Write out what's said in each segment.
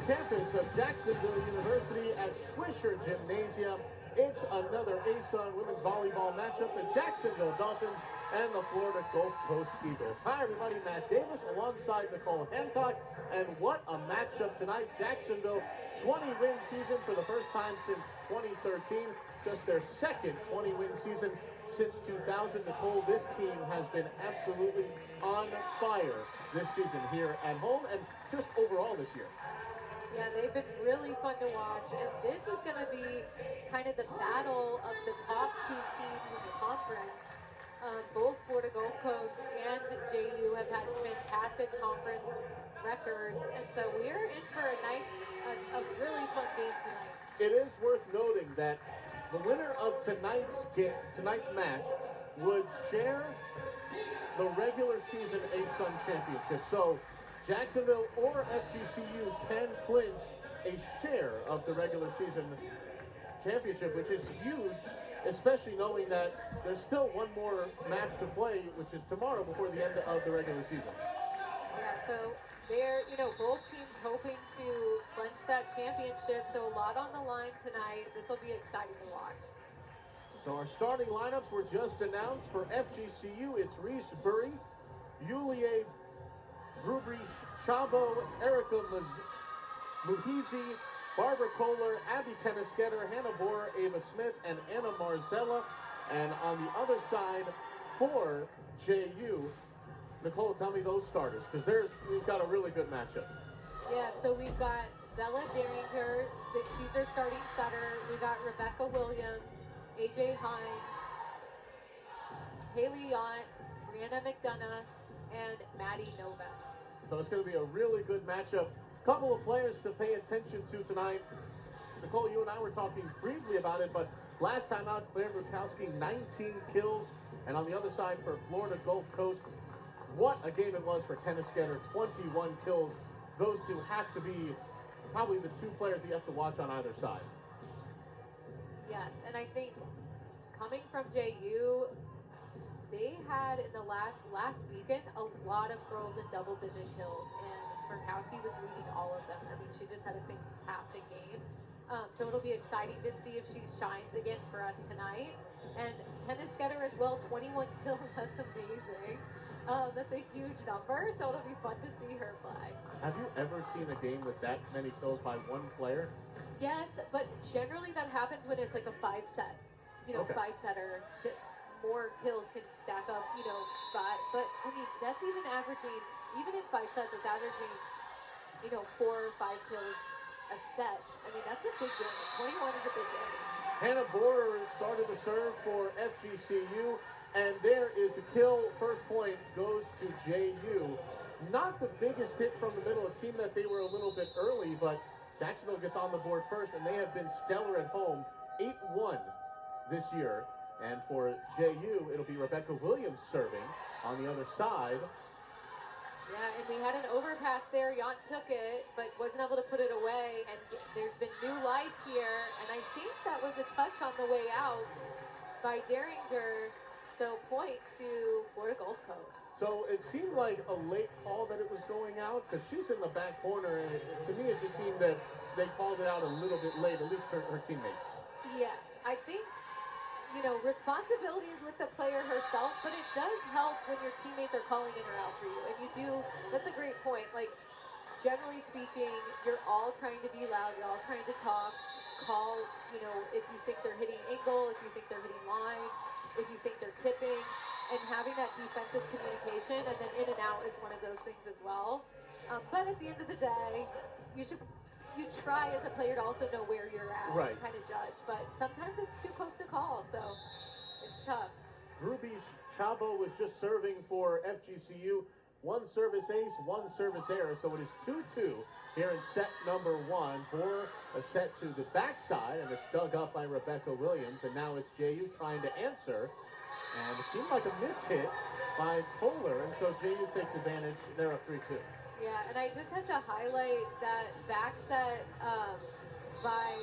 campus of Jacksonville University at Swisher Gymnasium. It's another ASUN women's volleyball matchup, the Jacksonville Dolphins and the Florida Gulf Coast Eagles. Hi everybody, Matt Davis alongside Nicole Hancock, and what a matchup tonight. Jacksonville, 20-win season for the first time since 2013, just their second 20-win season since 2000. Nicole, this team has been absolutely on fire this season here at home and just overall this year. Yeah, they've been really fun to watch, and this is going to be kind of the battle of the top two teams in the conference. Both Florida Gulf Coast and JU have had fantastic conference records, and so we're in for a really fun game tonight. It is worth noting that the winner of tonight's match would share the regular season ASUN championship. So Jacksonville or FGCU can clinch a share of the regular season championship, which is huge, especially knowing that there's still one more match to play, which is tomorrow before the end of the regular season. Yeah, so they're, both teams hoping to clinch that championship, so a lot on the line tonight. This will be exciting to watch. So our starting lineups were just announced. For FGCU, it's Reese Burry, Yulia Rubri Chabo, Erica Muhizi, Barbara Kohler, Abby Tennisketter, Hannah Boer, Ava Smith, and Anna Marzella. And on the other side, for JU, Nicole, tell me those starters, because we've got a really good matchup. Yeah, so we've got Bella Derringer, she's their starting setter. We got Rebecca Williams, AJ Hines, Haley Yont, Brianna McDonough, and Maddie Novak. So it's going to be a really good matchup. Couple of players to pay attention to tonight. Nicole, you and I were talking briefly about it, but last time out, Claire Rukowski, 19 kills. And on the other side for Florida Gulf Coast, what a game it was for Tennisketter, 21 kills. Those two have to be probably the two players that you have to watch on either side. Yes, and I think coming from JU, they had in the last weekend a lot of girls in double-digit kills, and Murkowski was leading all of them. I mean, she just had a fantastic game. So it'll be exciting to see if she shines again for us tonight. And Tennisketter as well, 21 kills. That's amazing. That's a huge number, so it'll be fun to see her play. Have you ever seen a game with that many kills by one player? Yes, but generally that happens when it's like a five-set, Okay. five-setter. More kills can stack up, five. But I mean, that's even averaging, even in 5 sets, it's averaging, 4 or 5 kills a set. I mean, that's a big game. 21 is a big game. Hannah Boer started to serve for FGCU, and there is a kill. First point goes to JU. Not the biggest hit from the middle. It seemed that they were a little bit early, but Jacksonville gets on the board first, and they have been stellar at home, 8-1 this year. And for JU, it'll be Rebecca Williams serving on the other side. Yeah, and we had an overpass there. Yont took it, but wasn't able to put it away. And there's been new life here. And I think that was a touch on the way out by Derringer. So point to Florida Gulf Coast. So it seemed like a late call that it was going out, because she's in the back corner. And to me, it just seemed that they called it out a little bit late, at least her teammates. Yes, I think responsibility is with the player herself, but it does help when your teammates are calling in or out for you. And you do, that's a great point. Like, generally speaking, you're all trying to be loud, you're all trying to talk, call, if you think they're hitting angle, if you think they're hitting line, if you think they're tipping, and having that defensive communication, and then in and out is one of those things as well. But at the end of the day, you try as a player to also know where you're at, right, and kind of judge, but sometimes it's too close to call, so it's tough. Ruby Chabo was just serving for FGCU. One service ace, one service error, so it is 2-2 here in set number 1 for a set to the backside, and it's dug up by Rebecca Williams, and now it's JU trying to answer, and it seemed like a mishit by Kohler, and so JU takes advantage. They're up 3-2. Yeah, and I just have to highlight that back set by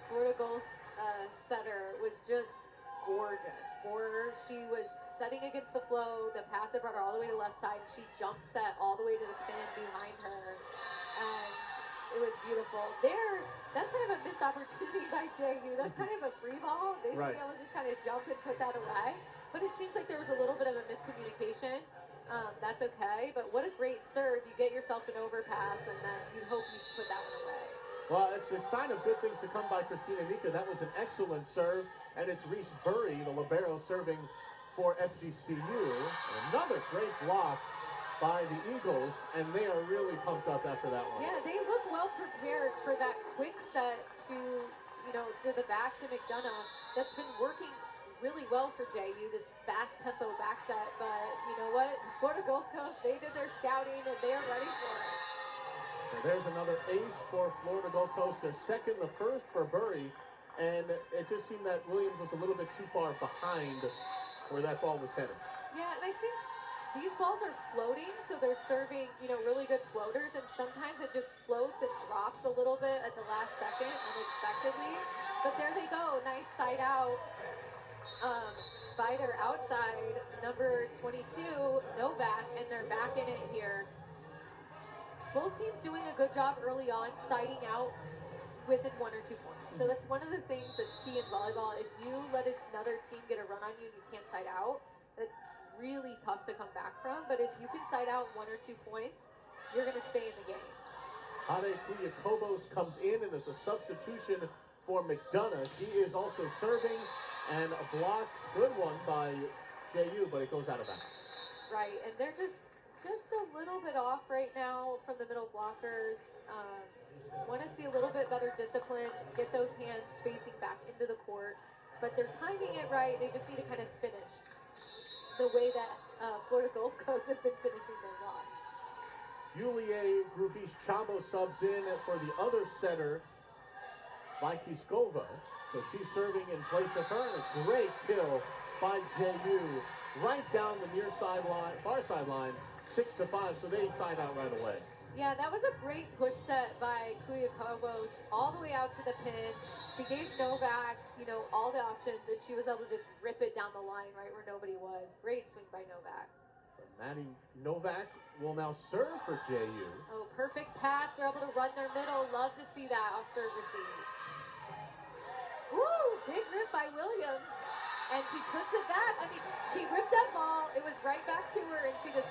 Florida Gulf setter was just gorgeous. She was setting against the flow, the pass that brought her all the way to the left side, she jump set all the way to the pin behind her. And It was beautiful. That's kind of a missed opportunity by JU. That's kind of a free ball. They should Right. be able to just kind of jump and put that away. But it seems like there was a little bit of a miscommunication. That's okay. But what a great serve. You get yourself an overpass, and then you hope you put that one away. Well, it's a sign of good things to come by Christina Nika. That was an excellent serve. And it's Reese Burry, the libero, serving for FGCU. And another great block by the Eagles, and they are really pumped up after that one. Yeah, they look well prepared for that quick set to the back to McDonough. That's been working really well for JU, this fast tempo back set. But you know what? Florida Gulf Coast, they did their scouting and they are ready for it. So there's another ace for Florida Gulf Coast. Their second, the first for Burry. And it just seemed that Williams was a little bit too far behind where that ball was headed. Yeah, and I think these balls are floating, so they're serving, really good floaters, and sometimes it just floats and drops a little bit at the last second unexpectedly. But there they go, nice side out by their outside, number 22, Novak, and they're back in it here. Both teams doing a good job early on, siding out within 1 or 2 points. So that's one of the things that's key in volleyball. If you let another team get a run on you and you can't side out, that's really tough to come back from. But if you can side out 1 or 2 points, you're going to stay in the game. Ade Kuyakobos comes in and is a substitution for McDonough. He is also serving, and a block, good one by JU, but it goes out of bounds. Right, and they're just a little bit off right now from the middle blockers. Want to see a little bit better discipline, get those hands facing back into the court, but they're timing it right. They just need to kind of finish the way that Florida Gulf Coast has been finishing their block. Yulia Grubish Chabo subs in for the other setter, Vykiskova. So she's serving in place of her, and a great kill by JU right down the near sideline, far sideline, 6-5. So they side out right away. Yeah, that was a great push set by Kuyakobos all the way out to the pin. She gave Novak, all the options, and she was able to just rip it down the line right where nobody was. Great swing by Novak. So Maddie Novak will now serve for JU. Oh, perfect pass. They're able to run their middle. Love to see that off serve receive. Woo! Big rip by Williams. And she puts it back. I mean, she ripped that ball. It was right back to her, and she just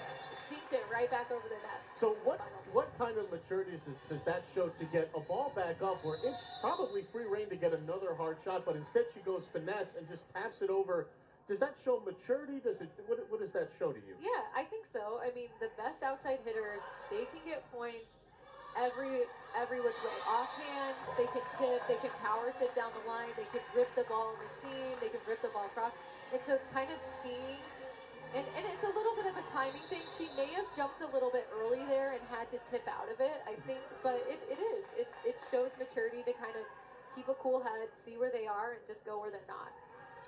dinked it right back over the net. So what kind of maturity does that show to get a ball back up where it's probably free reign to get another hard shot, but instead she goes finesse and just taps it over? Does that show maturity? What does that show to you? Yeah, I think so. I mean, the best outside hitters, they can get points every which way. Offhand, they can tip, they can power tip down the line, they can rip the ball in the seam, they can rip the ball across. And so it's kind of seeing, and it's a little bit of a timing thing. She may have jumped a little bit early there and had to tip out of it, I think, but it shows maturity to kind of keep a cool head, see where they are, and just go where they're not.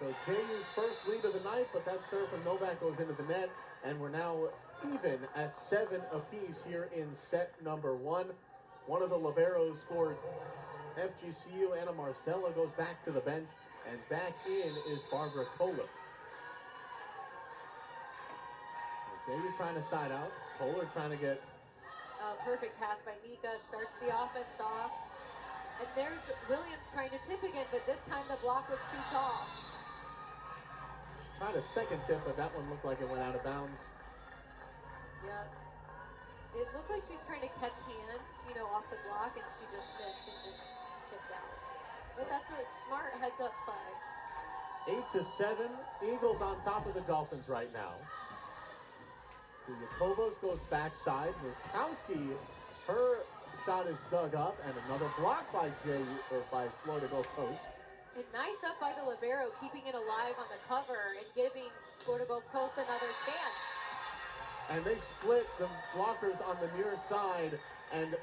So JU's first lead of the night, but that serve from Novak goes into the net, and we're now even at 7 apiece here in set number 1. One of the liberos for FGCU, Anna Marcella, goes back to the bench, and back in is Barbara Kohler. JU trying to side out, Kohler trying to get... Perfect pass by Nika, starts the offense off. And there's Williams trying to tip again, but this time the block was too tall. Tried a second tip, but that one looked like it went out of bounds. Yep. It looked like she was trying to catch hands, off the block, and she just missed and just tipped out. But that's a smart heads-up play. 8-7, Eagles on top of the Dolphins right now. Kuyakobos goes backside. Murkowski, her shot is dug up, and another block by Florida Gulf Coast. And nice up by the libero, keeping it alive on the cover and giving Florida Gulf Coast another chance. And they split the blockers on the near side, and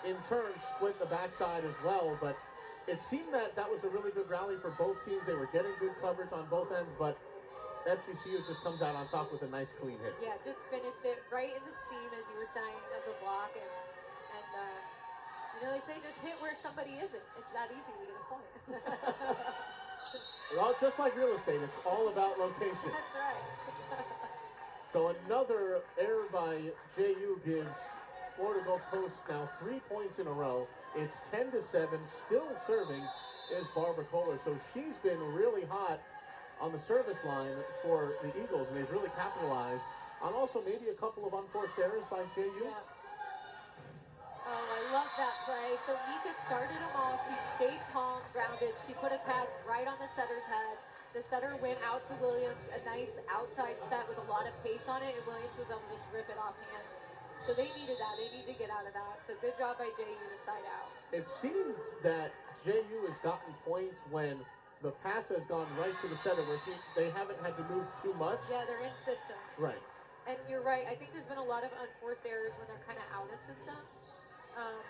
in turn split the backside as well. But it seemed that was a really good rally for both teams. They were getting good coverage on both ends, but FGCU just comes out on top with a nice clean hit. Yeah, just finished it right in the seam, as you were saying, of the block. And they say just hit where somebody isn't. It's that easy to get a point. Well, just like real estate, it's all about location. That's right. So another error by JU gives Florida Gulf Coast now 3 points in a row. It's 10-7. Still serving is Barbara Kohler. So she's been really hot on the service line for the Eagles, and they've really capitalized on also maybe a couple of unforced errors by JU. Yeah. Oh, I love that play. So Nika started them all. She stayed calm, grounded. She put a pass right on the setter's head. The setter went out to Williams, a nice outside set with a lot of pace on it, and Williams was able to just rip it off hands. So they needed that. They need to get out of that. So good job by JU to side out. It seems that JU has gotten points when the pass has gone right to the setter where they haven't had to move too much. Yeah, they're in system. Right. And you're right. I think there's been a lot of unforced errors when they're kind of out of system.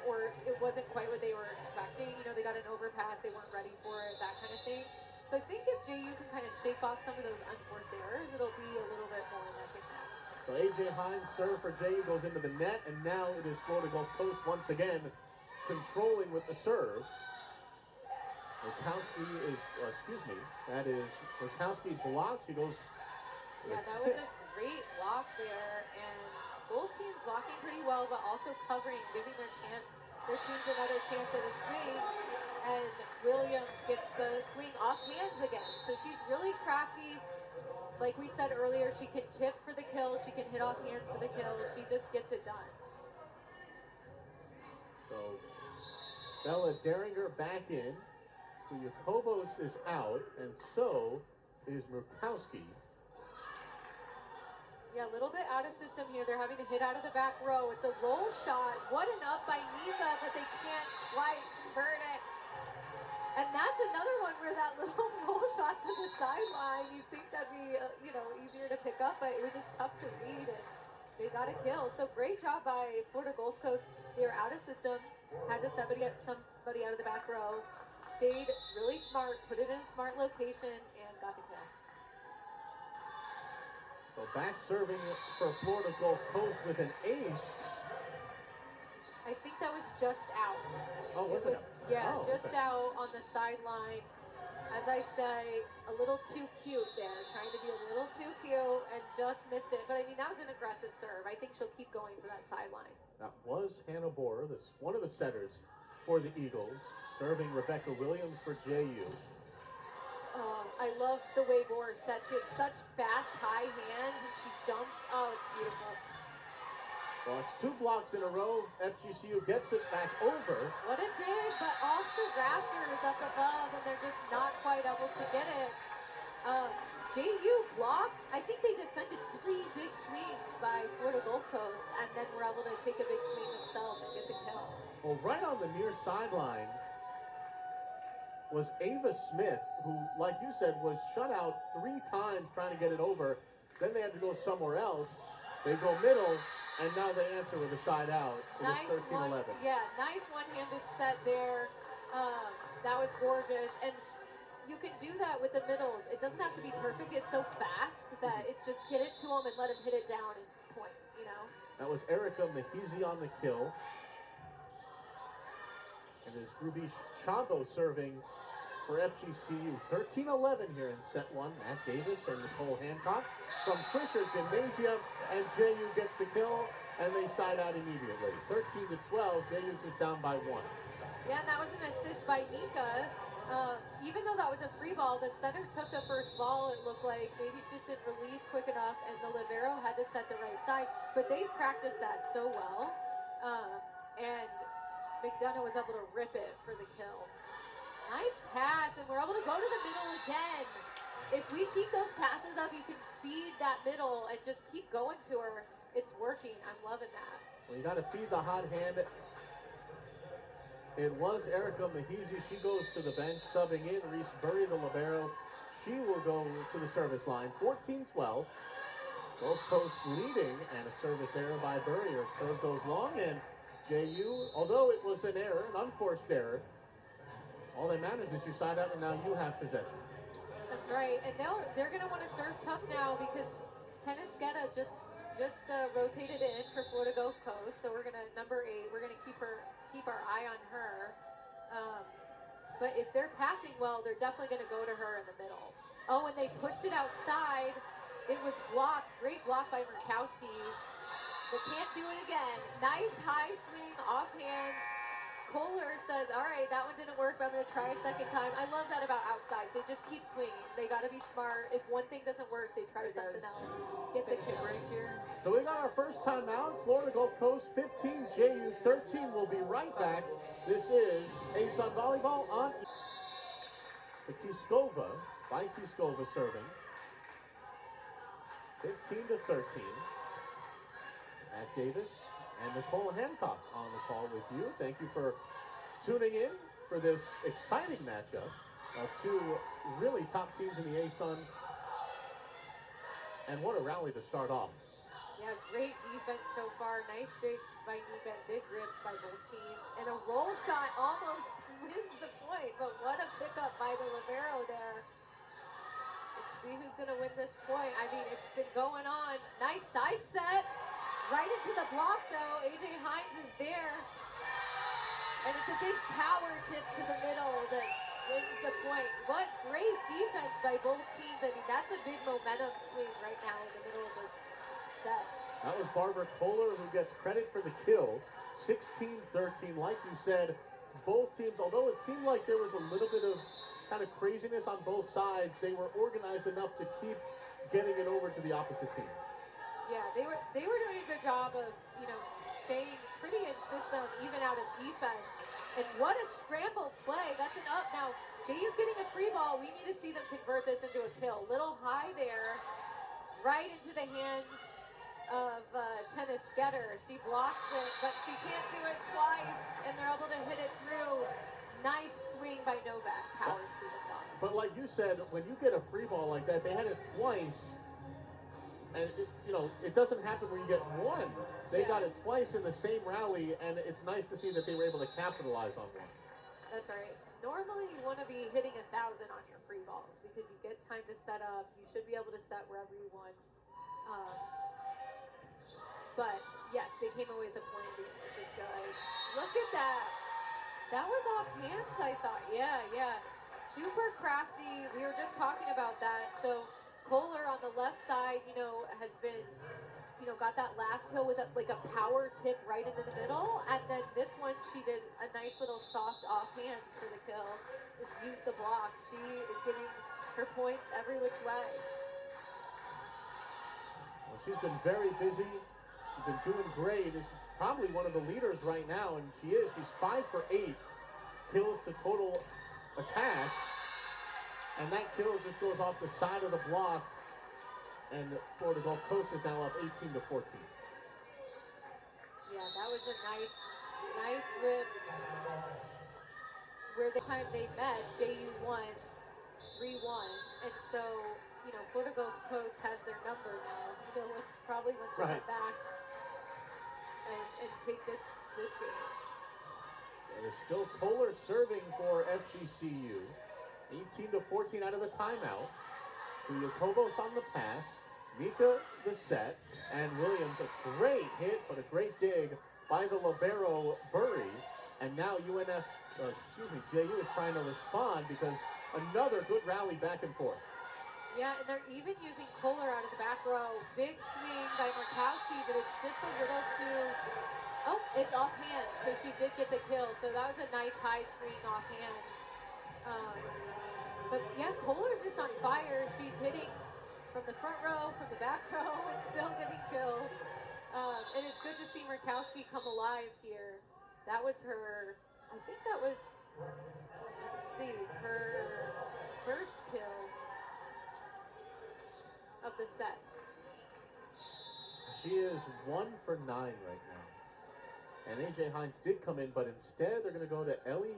Or it wasn't quite what they were expecting. You know, they got an overpass, they weren't ready for it, that kind of thing. So I think if JU can kind of shake off some of those unforced errors, it'll be a little bit more neck and neck. So A.J. Hines' serve for JU goes into the net, and now it is Florida Gulf Coast once again controlling with the serve. Murkowski is, that is Murkowski's block. She goes. Yeah, that was a great block there, and both teams blocking pretty well, but also covering, giving their teams another chance at a swing. And Williams gets the swing off hands again. So she's really crafty. Like we said earlier, she can tip for the kill. She can hit off hands for the kill. She just gets it done. So Bella Deringer back in. Kuyakobos is out, and so is Murkowski. Yeah, a little bit out of system here. They're having to hit out of the back row. It's a roll shot. What an up by Nika, but they can't quite burn it. And that's another one where that little roll shot to the sideline, you'd think that'd be, easier to pick up, but it was just tough to read, and they got a kill. So great job by Florida Gulf Coast. They were out of system, had to get somebody out of the back row, stayed really smart, put it in a smart location, and got the kill. So back serving for Florida Gulf Coast with an ace. I think that was just out. Oh, was it? Yeah, oh, just okay. out on the sideline. As I say, a little too cute there, trying to be a little too cute and just missed it. But I mean, that was an aggressive serve. I think she'll keep going for that sideline. That was Hannah Borer, one of the setters for the Eagles, serving Rebecca Williams for JU. I love the way Borer set. She has such fast, high hands, and she jumps. Oh, it's beautiful. Well, it's 2 blocks in a row. FGCU gets it back over. What a dig, but off the rafters up above, and they're just not quite able to get it. JU blocked. I think they defended 3 big swings by Florida Gulf Coast, and then were able to take a big swing themselves and get the kill. Well, right on the near sideline was Ava Smith, who, like you said, was shut out 3 times trying to get it over. Then they had to go somewhere else. They go middle, and now they answer with a side out. It Nice is 13-11. nice one-handed set there. That was gorgeous. And you can do that with the middles. It doesn't have to be perfect. It's so fast that it's just get it to them and let them hit it down and point, That was Erica Mehizi on the kill. And it's Ruby Chabo serving for FGCU. 13-11 here in set 1. Matt Davis and Nicole Hancock from Swisher Gymnasium, and JU gets the kill, and they side out immediately. 13-12, JU is down by 1. Yeah, and that was an assist by Nika. Even though that was a free ball, the setter took the first ball. It looked like maybe she just didn't release quick enough, and the libero had to set the right side. But they practiced that so well, and McDonough was able to rip it for the kill. Nice pass, and we're able to go to the middle again. If we keep those passes up, you can feed that middle and just keep going to her. It's working. I'm loving that. Well, you got to feed the hot hand. It was Erica Mehizi. She goes to the bench, subbing in Reese Burry, the libero. She will go to the service line. 14-12. Both Coast leading, and a service error by Burry. Her serve goes long, and JU, although it was an error, an unforced error, all that matters is you side out, and now you have possession. That's right, and they're going to want to serve tough now because Tennisqueta just rotated in for Florida Gulf Coast. So we're going to number 8. We're going to keep our eye on her. But if they're passing well, they're definitely going to go to her in the middle. Oh, and they pushed it outside. It was blocked. Great block by Murkowski. but can't do it again. Nice high swing, off hands. Kohler says, all right, that one didn't work, but I'm going to try a second time. I love that about outside. They just keep swinging. They got to be smart. If one thing doesn't work, they try something else. Get the kill. Break here. So we got our first time out. Florida Gulf Coast 15, JU 13. We'll be right back. This is ASUN Volleyball on the Kiskova, by Kiskova serving. 15-13. Matt Davis and Nicole Hancock on the call with you. Thank you for tuning in for this exciting matchup of two really top teams in the ASUN. And what a rally to start off. Yeah, great defense so far. Nice digs by Nika, big rips by both teams. And a roll shot almost wins the point, but what a pickup by the libero there. Let's see who's going to win this point. I mean, it's been going on. Nice side set. Right into the block, though. AJ Hines is there. And it's a big power tip to the middle that wins the point. What great defense by both teams. I mean, that's a big momentum swing right now in the middle of the set. That was Barbara Kohler who gets credit for the kill. 16-13, like you said, both teams, although it seemed like there was a little bit of kind of craziness on both sides, they were organized enough to keep getting it over to the opposite team. Yeah, they were doing a good job of, staying pretty in system, even out of defense. And what a scramble play. That's an up. Now, JU's getting a free ball. We need to see them convert this into a kill. Little high there, right into the hands of Tennis Sketter. She blocks it, but she can't do it twice, and they're able to hit it through. Nice swing by Novak. Powers through the block. But like you said, when you get a free ball like that, they had it twice. And, it doesn't happen when you get one. They got it twice in the same rally, and it's nice to see that they were able to capitalize on one. That's right. Normally, you want to be hitting 1,000 on your free balls because you get time to set up. You should be able to set wherever you want. But, yes, they came away with the point being, which is good. Look at that. That was off hands, I thought. Yeah. Super crafty. We were just talking about that. So, Kohler on the left side, has been, got that last kill with a power tip right into the middle. And then this one, she did a nice little soft offhand for the kill. Just used the block. She is getting her points every which way. Well, she's been very busy. She's been doing great. She's probably one of the leaders right now, and she is. She's 5 for 8 kills to total attacks. And that kill just goes off the side of the block, and Florida Gulf Coast is now up 18-14. Yeah, that was a nice rip. Where the time they met, JU won 3-1, and so Florida Gulf Coast has their number now. It's probably wants to get back and take this game. And it's still Kohler serving for FGCU. 18-14 out of the timeout. Kuyakobos on the pass. Mika the set. And Williams, a great hit, but a great dig by the libero Burry. And now JU is trying to respond because another good rally back and forth. Yeah, and they're even using Kohler out of the back row. Big swing by Murkowski, but it's just a little too... Oh, it's off hands, so she did get the kill. So that was a nice high swing off hands. But yeah, Kohler's just on fire. She's hitting from the front row, from the back row, and still getting kills. And it's good to see Murkowski come alive here. That was her, I think that was, let's see, her first kill of the set. She is 1 for 9 right now. And AJ Hines did come in, but instead they're going to go to Ellie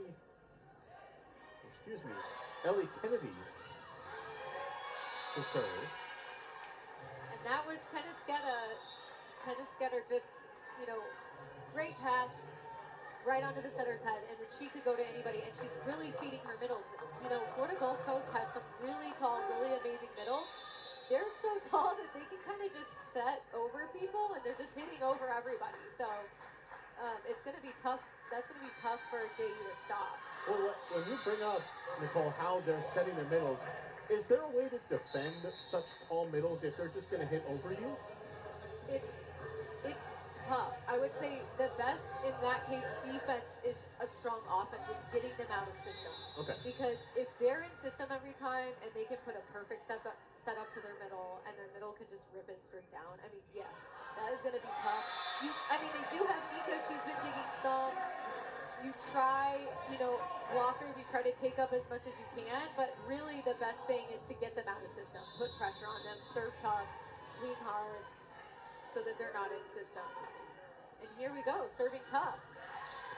Kennedy to serve. And that was Tennis Sketter just, great pass right onto the setter's head, and then she could go to anybody, and she's really feeding her middles. Florida Gulf Coast has some really tall, really amazing middles. They're so tall that they can kind of just set over people, and they're just hitting over everybody. So it's going to be tough. That's going to be tough for JU to stop. Well, when you bring up, Nicole, how they're setting their middles, is there a way to defend such tall middles if they're just going to hit over you? It's tough. I would say the best in that case defense is a strong offense. It's getting them out of system. Okay. Because if they're in system every time and they can put a perfect set up to their middle and their middle can just rip it straight down, I mean, yes, that is going to be tough. They do have Mika. She's been digging some. You try, blockers, you try to take up as much as you can, but really the best thing is to get them out of system, put pressure on them, serve tough, swing hard, so that they're not in system. And here we go, serving tough.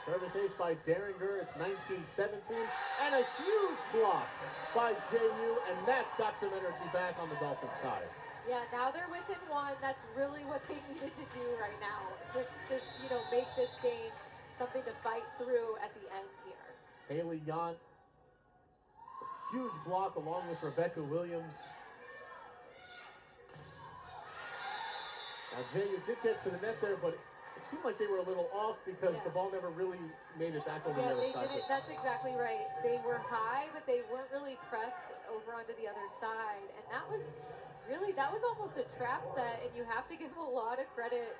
Service ace by Derringer, it's 19-17, and a huge block by JU, and that's got some energy back on the Dolphins side. Yeah, now they're within one. That's really what they needed to do right now to make this game something to fight through at the end here. Haley Yant, huge block along with Rebecca Williams. Now JU did get to the net there, but it seemed like they were a little off because the ball never really made it back over the other side. Yeah, that's exactly right. They were high, but they weren't really pressed over onto the other side. And that was almost a trap set, and you have to give a lot of credit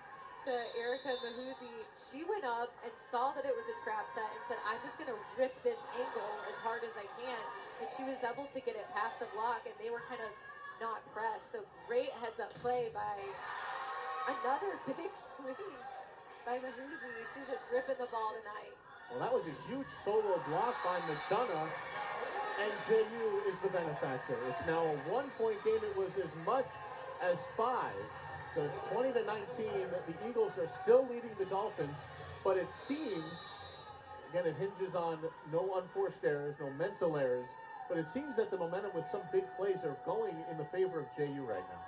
to Erica Mahuzi. She went up and saw that it was a trap set and said, I'm just going to rip this angle as hard as I can. And she was able to get it past the block, and they were kind of not pressed. So great heads-up play by another big swing by Mahuzi. She's just ripping the ball tonight. Well, that was a huge solo block by McDonough, and JU is the benefactor. It's now a one-point game. It was as much as 5. So 20-19, the Eagles are still leading the Dolphins, but it seems, again, it hinges on no unforced errors, no mental errors, but it seems that the momentum with some big plays are going in the favor of JU right now.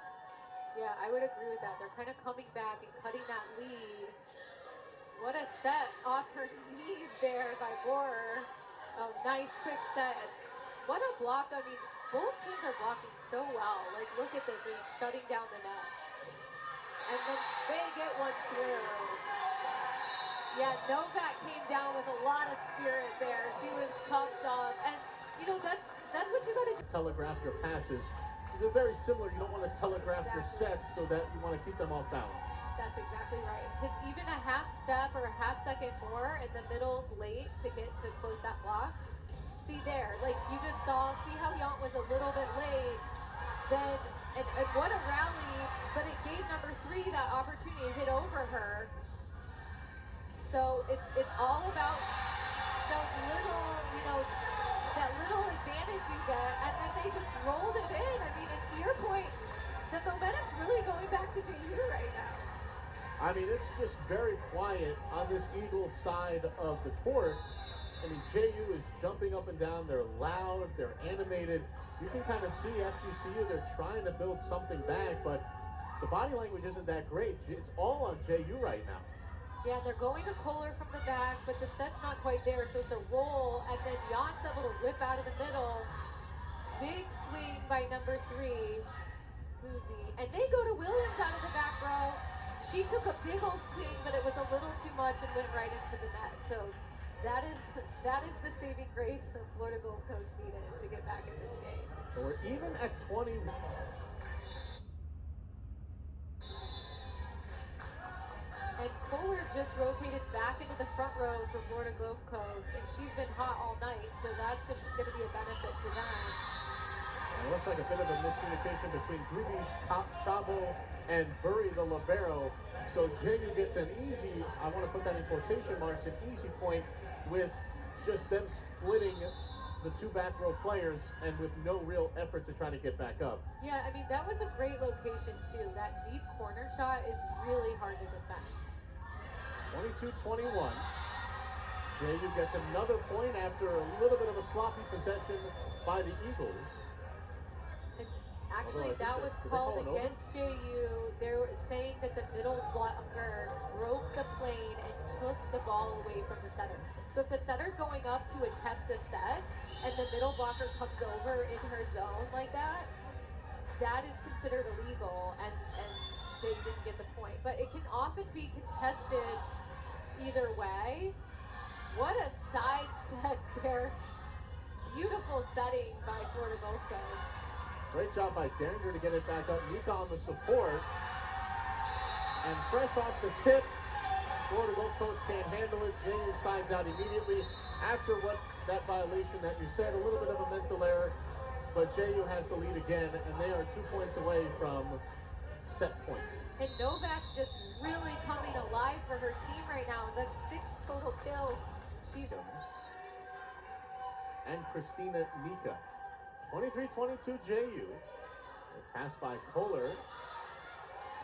Yeah, I would agree with that. They're kind of coming back and cutting that lead. What a set off her knees there by Borer. Oh, nice quick set. What a block. I mean, both teams are blocking so well. Like, look at this. They're shutting down the net. And then they get one through. Yeah, Novak came down with a lot of spirit there. She was pumped up. And, that's what you got to do. Telegraph your passes. They're very similar. You don't want to telegraph your sets so that you want to keep them off balance. That's exactly right. Because even a half step or a half second more in the middle late to get to close that block. See there, like you just see how Yant was a little bit late. Then, and what a rally, but it gave number 3 that opportunity to hit over her. So it's all about those little, that little advantage you get, and then they just rolled it in. I mean, and to your point, the momentum's really going back to JU right now. I mean, it's just very quiet on this Eagles side of the court. I mean, JU is jumping up and down. They're loud. They're animated. You can kind of see FGCU, they're trying to build something back, but the body language isn't that great. It's all on JU right now. Yeah, they're going to Kohler from the back, but the set's not quite there, so it's a roll, and then Yant's able to rip out of the middle. Big swing by number 3, Lucy. And they go to Williams out of the back row. She took a big old swing, but it was a little too much and went right into the net. So that is the saving grace that Florida Gulf Coast needed to get back in this game. So we're even at 21. And Kohler just rotated back into the front row for Florida Gulf Coast, and she's been hot all night, so that's going to be a benefit to them. It looks like a bit of a miscommunication between Gruby, Chabo, and Burry, the libero. So JU gets an easy, I want to put that in quotation marks, an easy point with just them splitting the 2 back row players and with no real effort to try to get back up. Yeah, I mean, that was a great location, too. That deep corner shot is really hard to defend. 22-21. JU gets another point after a little bit of a sloppy possession by the Eagles. And actually, that was called against JU. They were saying that the middle blocker broke the plane and took the ball away from the setter. So if the setter's going up to attempt a set, and the middle blocker comes over in her zone like that, that is considered illegal, and they didn't get the point. But it can often be contested either way. What a side set there. Beautiful setting by Florida Gulf Coast. Great job by Derringer to get it back up. Mika on the support. And fresh off the tip, Florida Gulf Coast can't handle it. JU sides out immediately after that violation that you said, a little bit of a mental error, but JU has the lead again, and they are 2 points away from set point. And Novak just really coming alive for her team right now. That's 6 total kills. She's and Christina Nika. 23-22 JU. Pass by Kohler.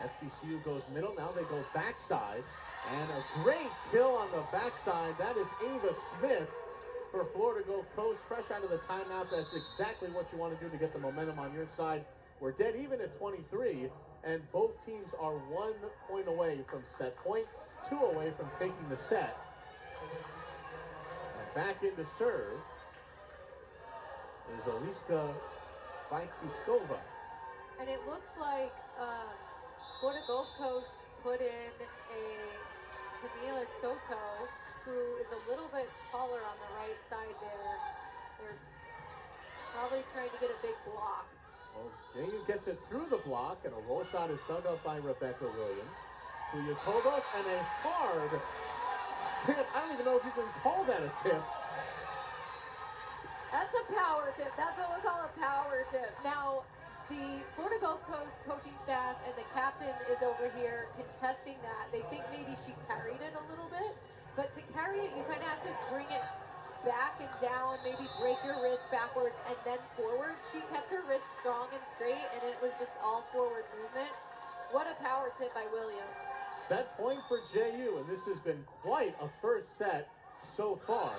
FGCU goes middle. Now they go backside. And a great kill on the backside. That is Ava Smith for Florida Gulf Coast. Fresh out of the timeout. That's exactly what you want to do to get the momentum on your side. We're dead even at 23. And both teams are 1 point away from set point. 2 away from taking the set. And back into serve is Aliska Vaikistova. And it looks like Florida Gulf Coast put in a Camila Soto, who is a little bit taller on the right side there. They're probably trying to get a big block. Well, JU gets it through the block, and a roll shot is dug up by Rebecca Williams. Kuyakovas, and a hard tip. I don't even know if you can call that a tip. That's a power tip. That's what we call a power tip. Now, the Florida Gulf Coast coaching staff and the captain is over here contesting that. They think maybe she carried it a little bit, but to carry it, you kind of have to bring it back and down, maybe break your wrist backwards and then forward. She kept her wrist strong and straight, and it was just all forward movement. What a power tip by Williams. Set point for JU, and this has been quite a first set so far.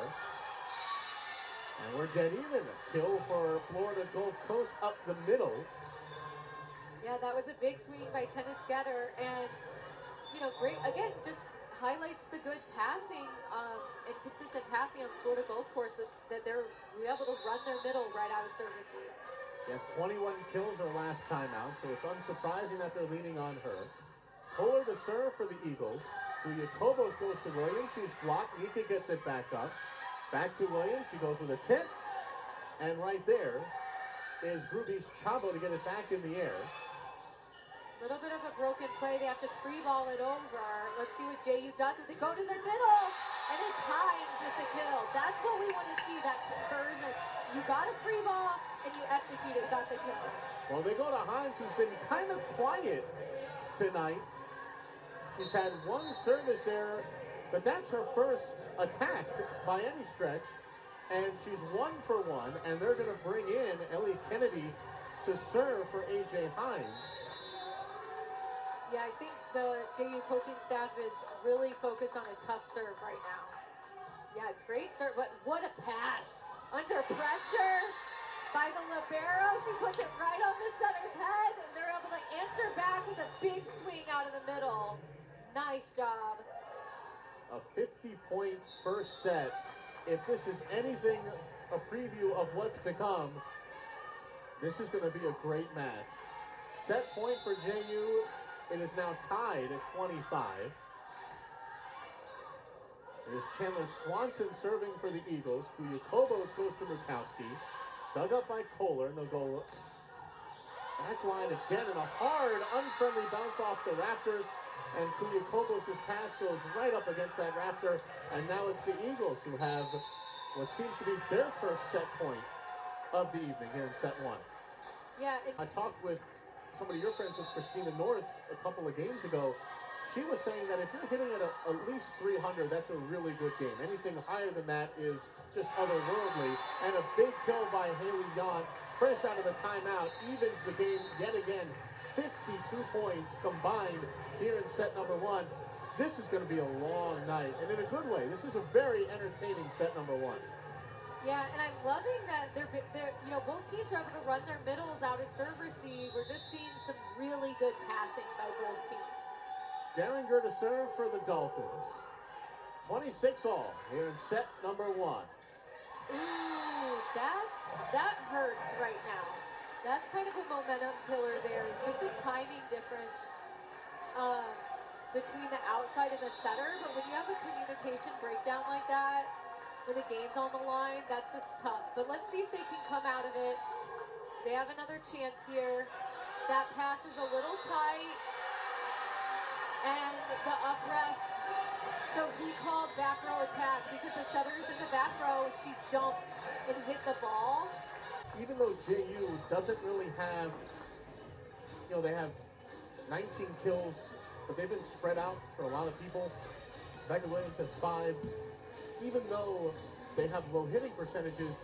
And we're dead even. A kill for Florida Gulf Coast up the middle. Yeah, that was a big swing by Tennis Scatter, and great. Again, just highlights the good passing and consistent passing on Florida Gulf Course that they're able to run their middle right out of service. Yeah, 21 kills her last time out, so it's unsurprising that they're leaning on her. Kohler to serve for the Eagles. Kuyakovas goes to Williams. She's blocked. Nika gets it back up. Back to Williams. She goes with a tip. And right there is Grubish Chabo to get it back in the air. A little bit of a broken play. They have to free ball it over. Let's see what JU does. They go to the middle, and it's Hines with the kill. That's what we want to see, that conversion. You got a free ball, and you execute it, got the kill. Well, they go to Hines, who's been kind of quiet tonight. She's had one service error, but that's her first attack by any stretch. And she's 1 for 1, and they're going to bring in Ellie Kennedy to serve for AJ Hines. Yeah, I think the JU coaching staff is really focused on a tough serve right now. Yeah, great serve, but what a pass. Under pressure by the libero. She puts it right on the center's head, and they're able to answer back with a big swing out of the middle. Nice job. A 50-point first set. If this is anything, a preview of what's to come, this is going to be a great match. Set point for JU. It is now tied at 25. It is Chandler Swanson serving for the Eagles. Kuyakovas goes to Murkowski. Dug up by Kohler, and they'll go back line again, and a hard, unfriendly bounce off the rafters. And Kuyakovas' pass goes right up against that rafter. And now it's the Eagles who have what seems to be their first set point of the evening here in set 1. Yeah, I talked with somebody you're friends with, Christina North, a couple of games ago. She was saying that if you're hitting at at least 300, that's a really good game. Anything higher than that is just otherworldly. And a big kill by Haley Yon, fresh out of the timeout, evens the game yet again. 52 points combined here in set number 1. This is going to be a long night, and in a good way. This is a very entertaining set number 1. Yeah, and I'm loving that they're both teams are able to run their middles out at serve receive. We're just seeing some really good passing by both teams. Derringer to serve for the Dolphins. 26 all here in set number 1. Ooh, that hurts right now. That's kind of a momentum killer there. It's just a timing difference between the outside and the setter. But when you have a communication breakdown like that, when the game's on the line, that's just tough. But let's see if they can come out of it. They have another chance here. That pass is a little tight. And the up ref So he called back row attack because the setter's in the back row. She jumped and hit the ball. Even though JU doesn't really have, they have 19 kills, but they've been spread out for a lot of people. Becca Williams has 5. Even though they have low hitting percentages,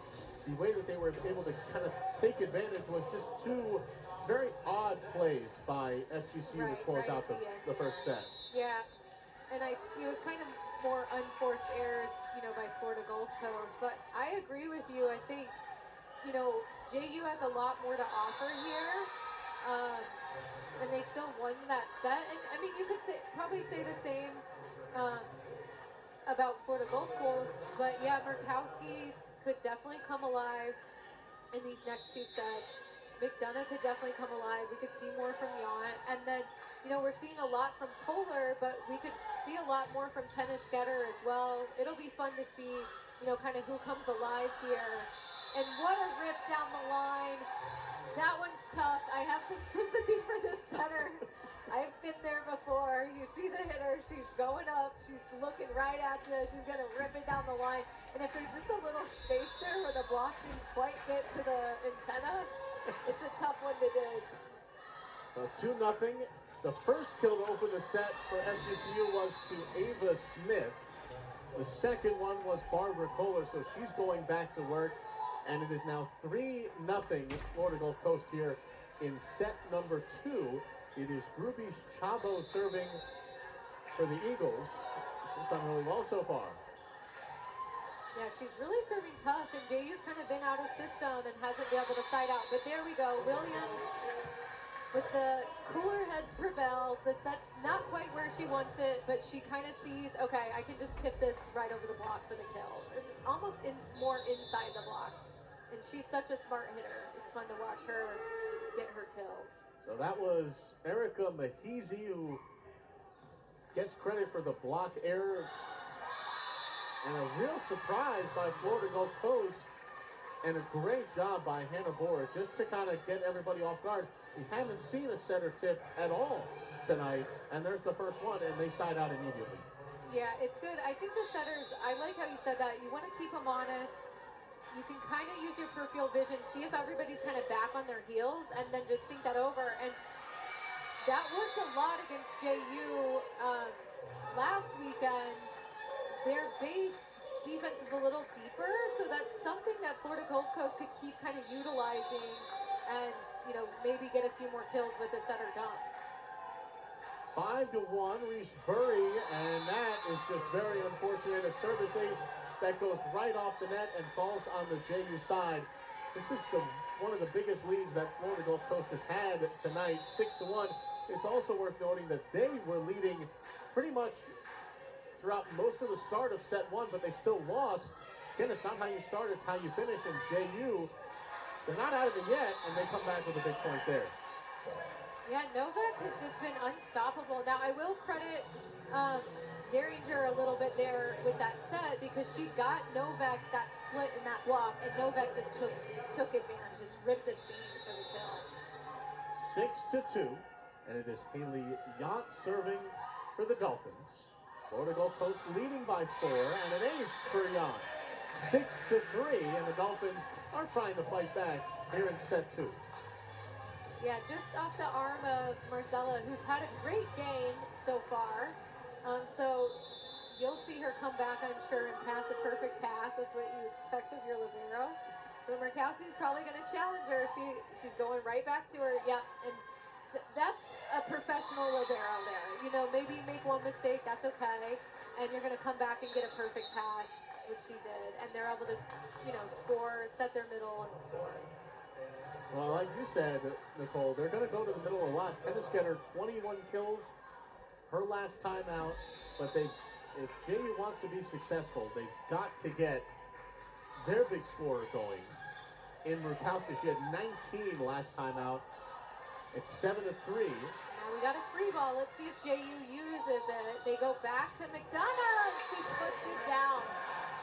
the way that they were able to kind of take advantage was just 2 very odd plays by SGCU to close out the first set. Yeah, and it was kind of more unforced errors, by Florida Gulf Coast. But I agree with you. I think, JU has a lot more to offer here. And they still won that set. And I mean, you could probably say the same about Florida Gulf Coast. But yeah, Murkowski could definitely come alive in these next 2 sets. McDonough could definitely come alive. We could see more from Yount. And then, we're seeing a lot from Kohler, but we could see a lot more from Tennis Getter as well. It'll be fun to see, kind of who comes alive here. And what a rip down the line. That one's tough. I have some sympathy for this setter. I've been there before. You see the hitter. She's going up. She's looking right at you. She's going to rip it down the line. And if there's just a little space there where the block didn't quite get to the antenna, it's a tough one to dig. Well, 2-0. The first kill to open the set for FGCU was to Ava Smith. The second one was Barbara Kohler, so she's going back to work. And it is now 3-0 Florida Gulf Coast here in set number 2. It is Grubish Chabo serving for the Eagles. She's done really well so far. Yeah, she's really serving tough, and JU's kind of been out of system and hasn't been able to side out. But there we go. Williams with the cooler heads prevail. The set's not quite where she wants it, but she kind of sees, okay, I can just tip this right over the block for the kill. Almost more inside the block. And she's such a smart hitter. It's fun to watch her get her kills. So that was Erica Mahizi, who gets credit for the block error. And a real surprise by Florida Gulf Coast. And a great job by Hannah Bora just to kind of get everybody off guard. We haven't seen a setter tip at all tonight. And there's the first one, and they side out immediately. Yeah, it's good. I think the setters, I like how you said that. You want to keep them honest. You can kind of use your peripheral vision, see if everybody's kind of back on their heels, and then just think that over. And that worked a lot against JU last weekend. Their base defense is a little deeper, so that's something that Florida Gulf Coast could keep kind of utilizing and, maybe get a few more kills with a setter dunk. 5-1, Reese Burry, and that is just very unfortunate. A service ace that goes right off the net and falls on the JU side. This is one of the biggest leads that Florida Gulf Coast has had tonight, 6-1. It's also worth noting that they were leading pretty much throughout most of the start of set 1, but they still lost. Again, it's not how you start, it's how you finish. And JU, they're not out of it yet, and they come back with a big point there. Yeah, Novak has just been unstoppable. Now, I will credit Derringer a little bit there with that set because she got Novak that split in that block, and Novak just took advantage, just ripped the seam for the kill. 6-2, and it is Haley Yount serving for the Dolphins. Florida Gulf Coast leading by 4, and an ace for Yount. 6-3, and the Dolphins are trying to fight back here in set 2. Yeah, just off the arm of Marcella, who's had a great game so far. So you'll see her come back, I'm sure, and pass a perfect pass. That's what you expect of your libero. But Murkowski's probably going to challenge her. See, she's going right back to her. Yep, and that's a professional libero there. Maybe you make one mistake, that's okay. And you're going to come back and get a perfect pass, which she did. And they're able to, score, set their middle, and score. Well, like you said, Nicole, they're going to go to the middle a lot. Tennis Getter, 21 kills her last time out. But if JU wants to be successful, they've got to get their big scorer going. In Murkowski, she had 19 last time out. It's 7-3. Now we got a free ball. Let's see if JU uses it. They go back to McDonough. She puts it down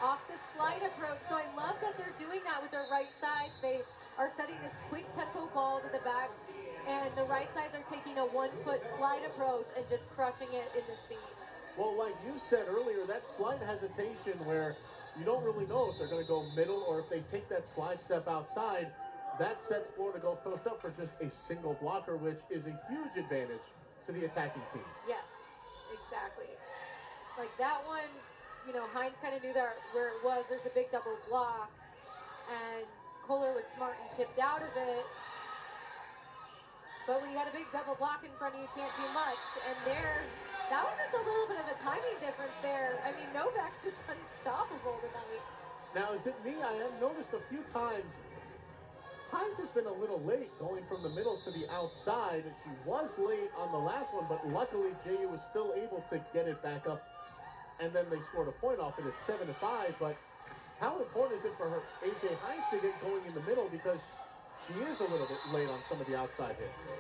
off the slide approach. So I love that they're doing that with their right side. They are setting this quick tempo ball to the back, and the right sides are taking a 1-foot slide approach and just crushing it in the seam. Well, like you said earlier, that slight hesitation where you don't really know if they're going to go middle or if they take that slide step outside, that sets Florida Gulf Coast up for just a single blocker, which is a huge advantage to the attacking team. Yes, exactly. Like that one, you know, Hines kind of knew that where it was. There's a big double block, and Kohler was smart and chipped out of it. But when you got a big double block in front of you, you can't do much. And that was just a little bit of a timing difference there. I mean, Novak's just unstoppable tonight. Now, is it me? I have noticed a few times Hines has been a little late going from the middle to the outside. She was late on the last one, but luckily JU was still able to get it back up. And then they scored a point off it at 7-5. But how important is it for her, AJ Hines, to get going in the middle, because she is a little bit late on some of the outside hits?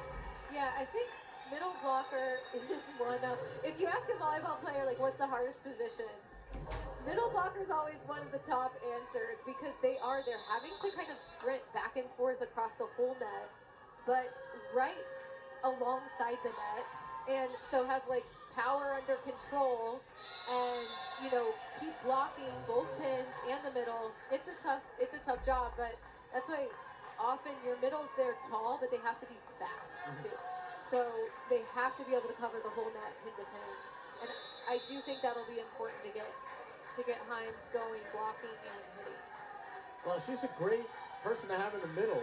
Yeah, I think middle blocker is one of, if you ask a volleyball player, like, what's the hardest position? Middle blocker is always one of the top answers, because they're having to kind of sprint back and forth across the whole net, but right alongside the net, and so have like power under control, and you know, keep blocking both pins and the middle. It's a tough job, but that's why often your middles, they're tall, but they have to be fast too. So they have to be able to cover the whole net pin to pin. And I do think that'll be important to get Hines going, blocking and hitting. Well, she's a great person to have in the middle.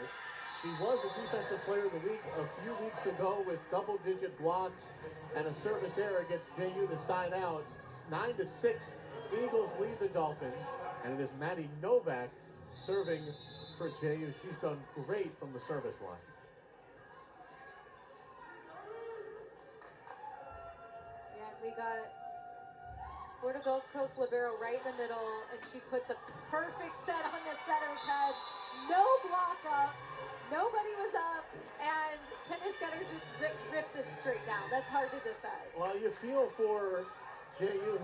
She was a defensive player of the week a few weeks ago with double-digit blocks, and a service error gets JU the side out. 9-6, Eagles lead the Dolphins, and it is Maddie Novak serving for JU. She's done great from the service line. Yeah, we got Florida Gulf Coast libero right in the middle, and she puts a perfect set on the setter's head. No block up, nobody was up, and tennis getter just rips it straight down. That's hard to defend. Well, you feel for JU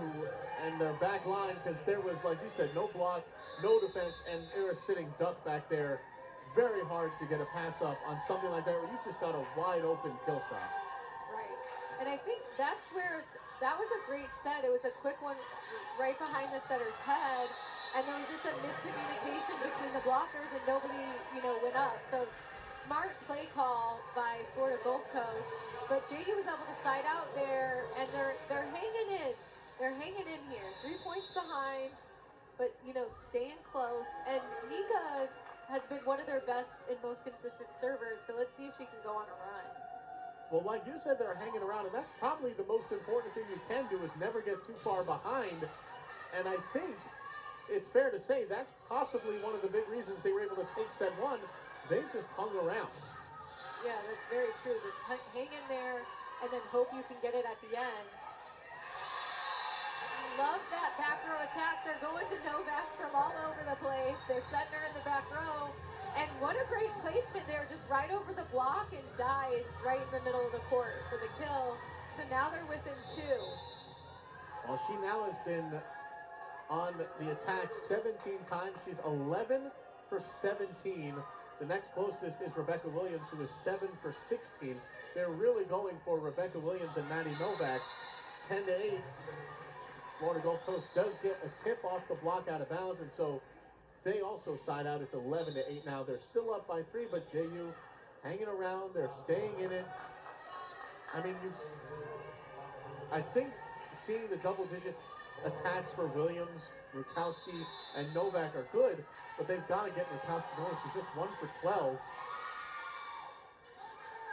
and their back line, because there was, like you said, no block, no defense, and they're a sitting duck back there. Very hard to get a pass up on something like that where you just got a wide open kill shot. Right. And I think that's where that was a great set. It was a quick one right behind the setter's head, and there was just a miscommunication between the blockers, and nobody, you know, went up. So smart play call by Florida Gulf Coast, but JU was able to side out there, and they're hanging in. They're hanging in here. 3 points behind, but you know, staying close. And Nika has been one of their best and most consistent servers, so let's see if she can go on a run. Well, like you said, they're hanging around, and that's probably the most important thing you can do, is never get too far behind. And I think it's fair to say that's possibly one of the big reasons they were able to take set one. They just hung around. Yeah, that's very true. Just hang in there and then hope you can get it at the end. Love that back row attack. They're going to Novak from all over the place. They're setting her in the back row. And what a great placement there, just right over the block, and dies right in the middle of the court for the kill. So now they're within 2. Well, she now has been on the attack 17 times. She's 11 for 17. The next closest is Rebecca Williams, who is 7 for 16. They're really going for Rebecca Williams and Maddie Novak. 10-8. Florida Gulf Coast does get a tip off the block out of bounds, and so they also side out. It's 11-8 now. They're still up by 3, but JU hanging around. They're staying in it. I mean, I think seeing the double-digit attacks for Williams, Rukowski, and Novak are good, but they've got to get Rukowski going. She's just 1 for 12.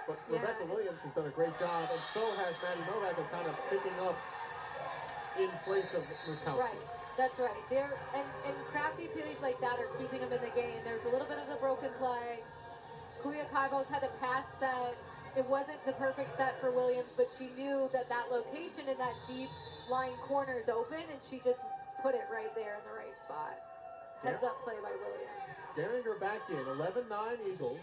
But yeah, Rebecca Williams has done a great job, and so has Maddie Novak, of kind of picking up in place of Rukowski. Right, that's right. And crafty plays like that are keeping them in the game. There's a little bit of the broken play. Kuya Kaibos had a pass set. It wasn't the perfect set for Williams, but she knew that location in that deep line corner is open, and she just put it right there in the right spot. Heads up play by Williams. Geringer back in, 11-9 Eagles.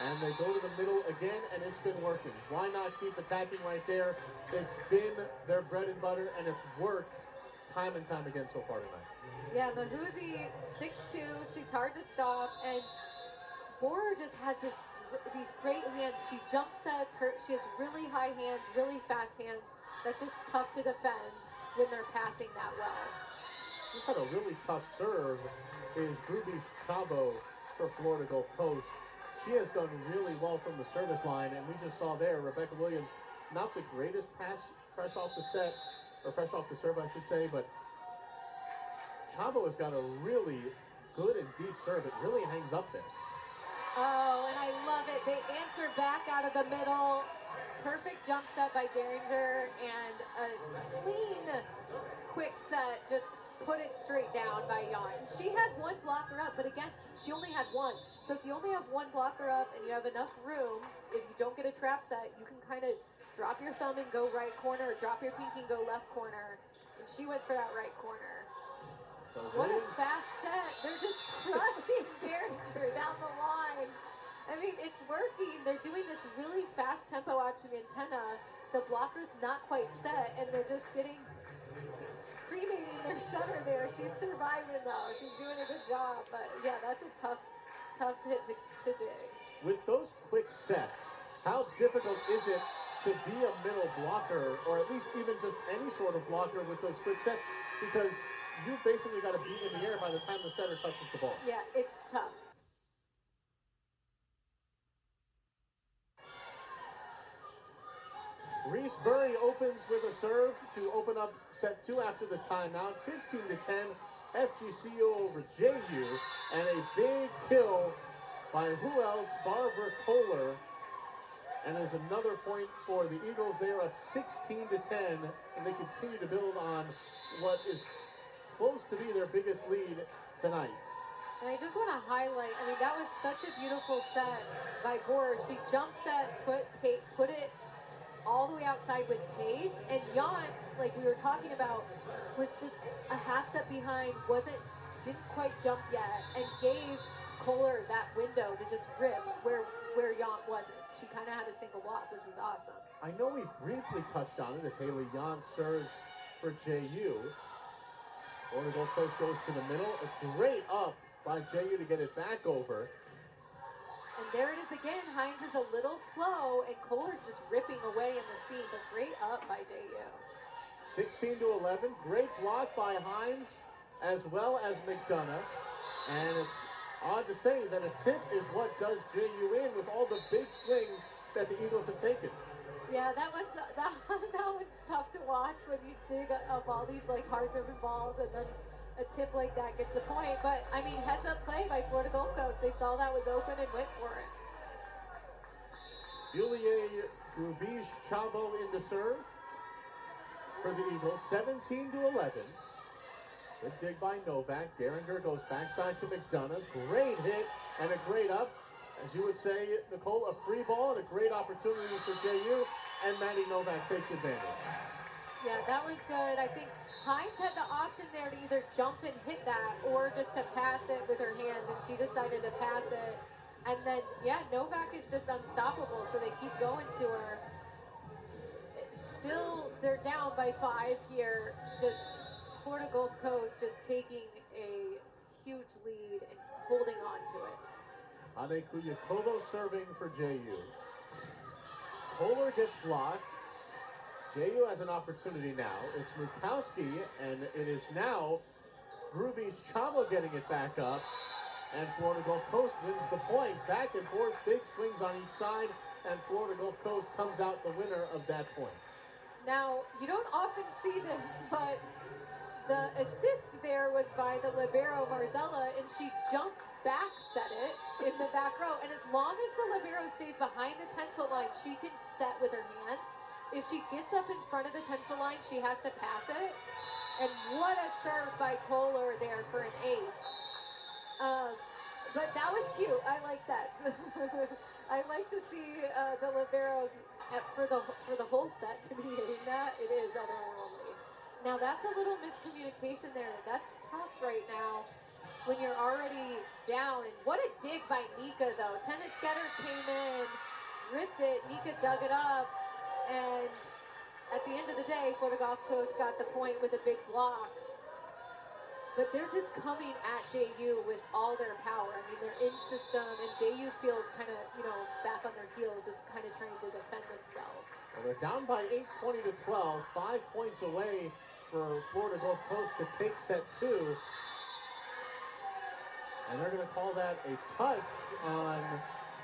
And they go to the middle again, and it's been working. Why not keep attacking right there? It's been their bread and butter, and it's worked time and time again so far tonight. Yeah, Mahuzi, 6'2", she's hard to stop, and Borer just has these great hands. She jump sets, she has really high hands, really fast hands. That's just tough to defend. when they're passing that well. Just had a really tough serve is Ruby Chavo for Florida Gulf Coast. She has done really well from the service line, and we just saw there Rebecca Williams, not the greatest pass fresh off the set, or fresh off the serve, I should say, but Chavo has got a really good and deep serve. It really hangs up there. Oh, and I love it. They answer back out of the middle. Perfect jump set by Derringer, and a clean, quick set. Just put it straight down by Jan. She had one blocker up, but again, she only had one. So if you only have one blocker up and you have enough room, if you don't get a trap set, you can kind of drop your thumb and go right corner, or drop your pinky and go left corner. And she went for that right corner. What a fast set. They're just crushing Derringer down the line. I mean, it's working. They're doing this really fast tempo out to the antenna. The blocker's not quite set, and they're just cremating their center there. She's surviving, though. She's doing a good job. But, yeah, that's a tough hit to dig. With those quick sets, how difficult is it to be a middle blocker, or at least even just any sort of blocker with those quick sets? Because you basically got to be in the air by the time the setter touches the ball. Yeah, it's tough. Reese Burry opens with a serve to open up set 2 after the timeout. 15-10, FGCU over JU, and a big kill by who else? Barbara Kohler. And there's another point for the Eagles. They are up 16-10, and they continue to build on what is close to be their biggest lead tonight. And I just want to highlight, I mean, that was such a beautiful set by Boer. She jump set, put it all the way outside with pace, and Jan, like we were talking about, was just a half step behind, didn't quite jump yet, and gave Kohler that window to just rip where Jan wasn't. She kind of had a single block, which was awesome. I know we briefly touched on it as Haley Jan serves for JU. Florida Gulf Coast goes to the middle. A great up by JU to get it back over. And there it is again. Hines is a little slow, and Kohler's just ripping away in the seam, but great up by JU. 16-11. Great block by Hines as well as McDonough. And it's odd to say that a tip is what does JU in with all the big swings that the Eagles have taken. Yeah, that one's tough to watch when you dig up all these like hard driven balls, and then a tip like that gets the point. But I mean, heads up play by Florida Gulf Coast. They saw that was open and went for it. Julie Rubish Chavo in the serve for the Eagles. 17-11. Good dig by Novak. Derringer goes backside to McDonough. Great hit and a great up. As you would say, Nicole, a free ball and a great opportunity for JU, and Maddie Novak takes advantage. Yeah, that was good. I think Hines had the option there to either jump and hit that or just to pass it with her hands, and she decided to pass it. And then, yeah, Novak is just unstoppable, so they keep going to her. Still, they're down by 5 here. Just Florida Gulf Coast just taking a huge lead and holding on to it. Ade Kuyakovo serving for JU. Kohler gets blocked. JU has an opportunity now. It's Murkowski, and it is now Ruby's Chavo getting it back up. And Florida Gulf Coast wins the point. Back and forth, big swings on each side, and Florida Gulf Coast comes out the winner of that point. Now, you don't often see this, but the assist there was by the libero Marzella, and she jumped back set it in the back row. And as long as the libero stays behind the 10-foot line, she can set with her hands. If she gets up in front of the 10-foot line, she has to pass it. And what a serve by Kohler there for an ace. But that was cute. I like that. I like to see the liberos for the whole set to be hitting that. It is otherworldly. Now that's a little miscommunication there. That's tough right now when you're already down. And what a dig by Nika though. Tennis Getter came in, ripped it. Nika dug it up, and at the end of the day, Florida Gulf Coast got the point with a big block. But they're just coming at JU with all their power. I mean, they're in system, and JU feels kind of, back on their heels, just kind of trying to defend themselves. Well, they're down by 8, 20-12, 5 points away for Florida Gulf Coast to take set 2. And they're going to call that a touch on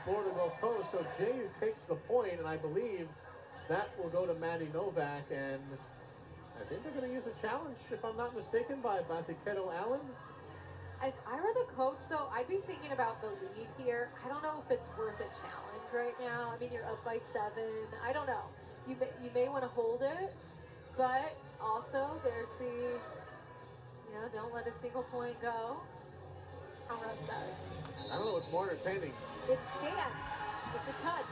Florida Gulf Coast. So JU takes the point, and I believe that will go to Maddie Novak. And I think they're going to use a challenge, if I'm not mistaken, by Basiketo Allen. If I were the coach, though, I'd be thinking about the lead here. I don't know if it's worth a challenge right now. I mean, you're up by 7. I don't know. You may want to hold it, but also there's the, don't let a single point go. I don't know what's more entertaining. It stands. It's a touch.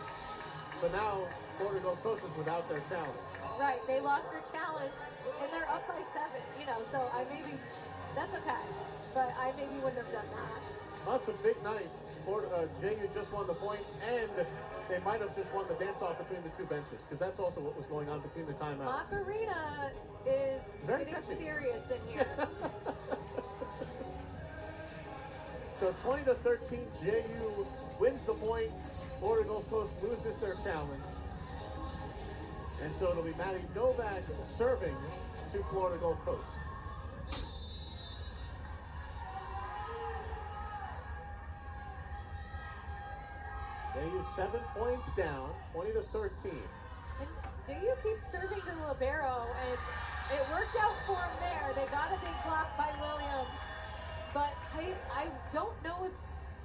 But now Florida Gulf Coast is without their challenge. Right. They lost their challenge, and they're up by 7. So that's okay. But I maybe wouldn't have done that. Well, that's a big night. JU just won the point, and they might have just won the dance-off between the two benches, because that's also what was going on between the timeouts. Macarena is very getting catchy. Serious in here. So 20-13, JU wins the point. Florida Gulf Coast loses their challenge. And so it'll be Maddie Novak serving to Florida Gulf Coast. JU 7 points down, 20-13. And JU keeps serving to Libero, and it worked out for him there. They got a big block by Williams. But I don't know if,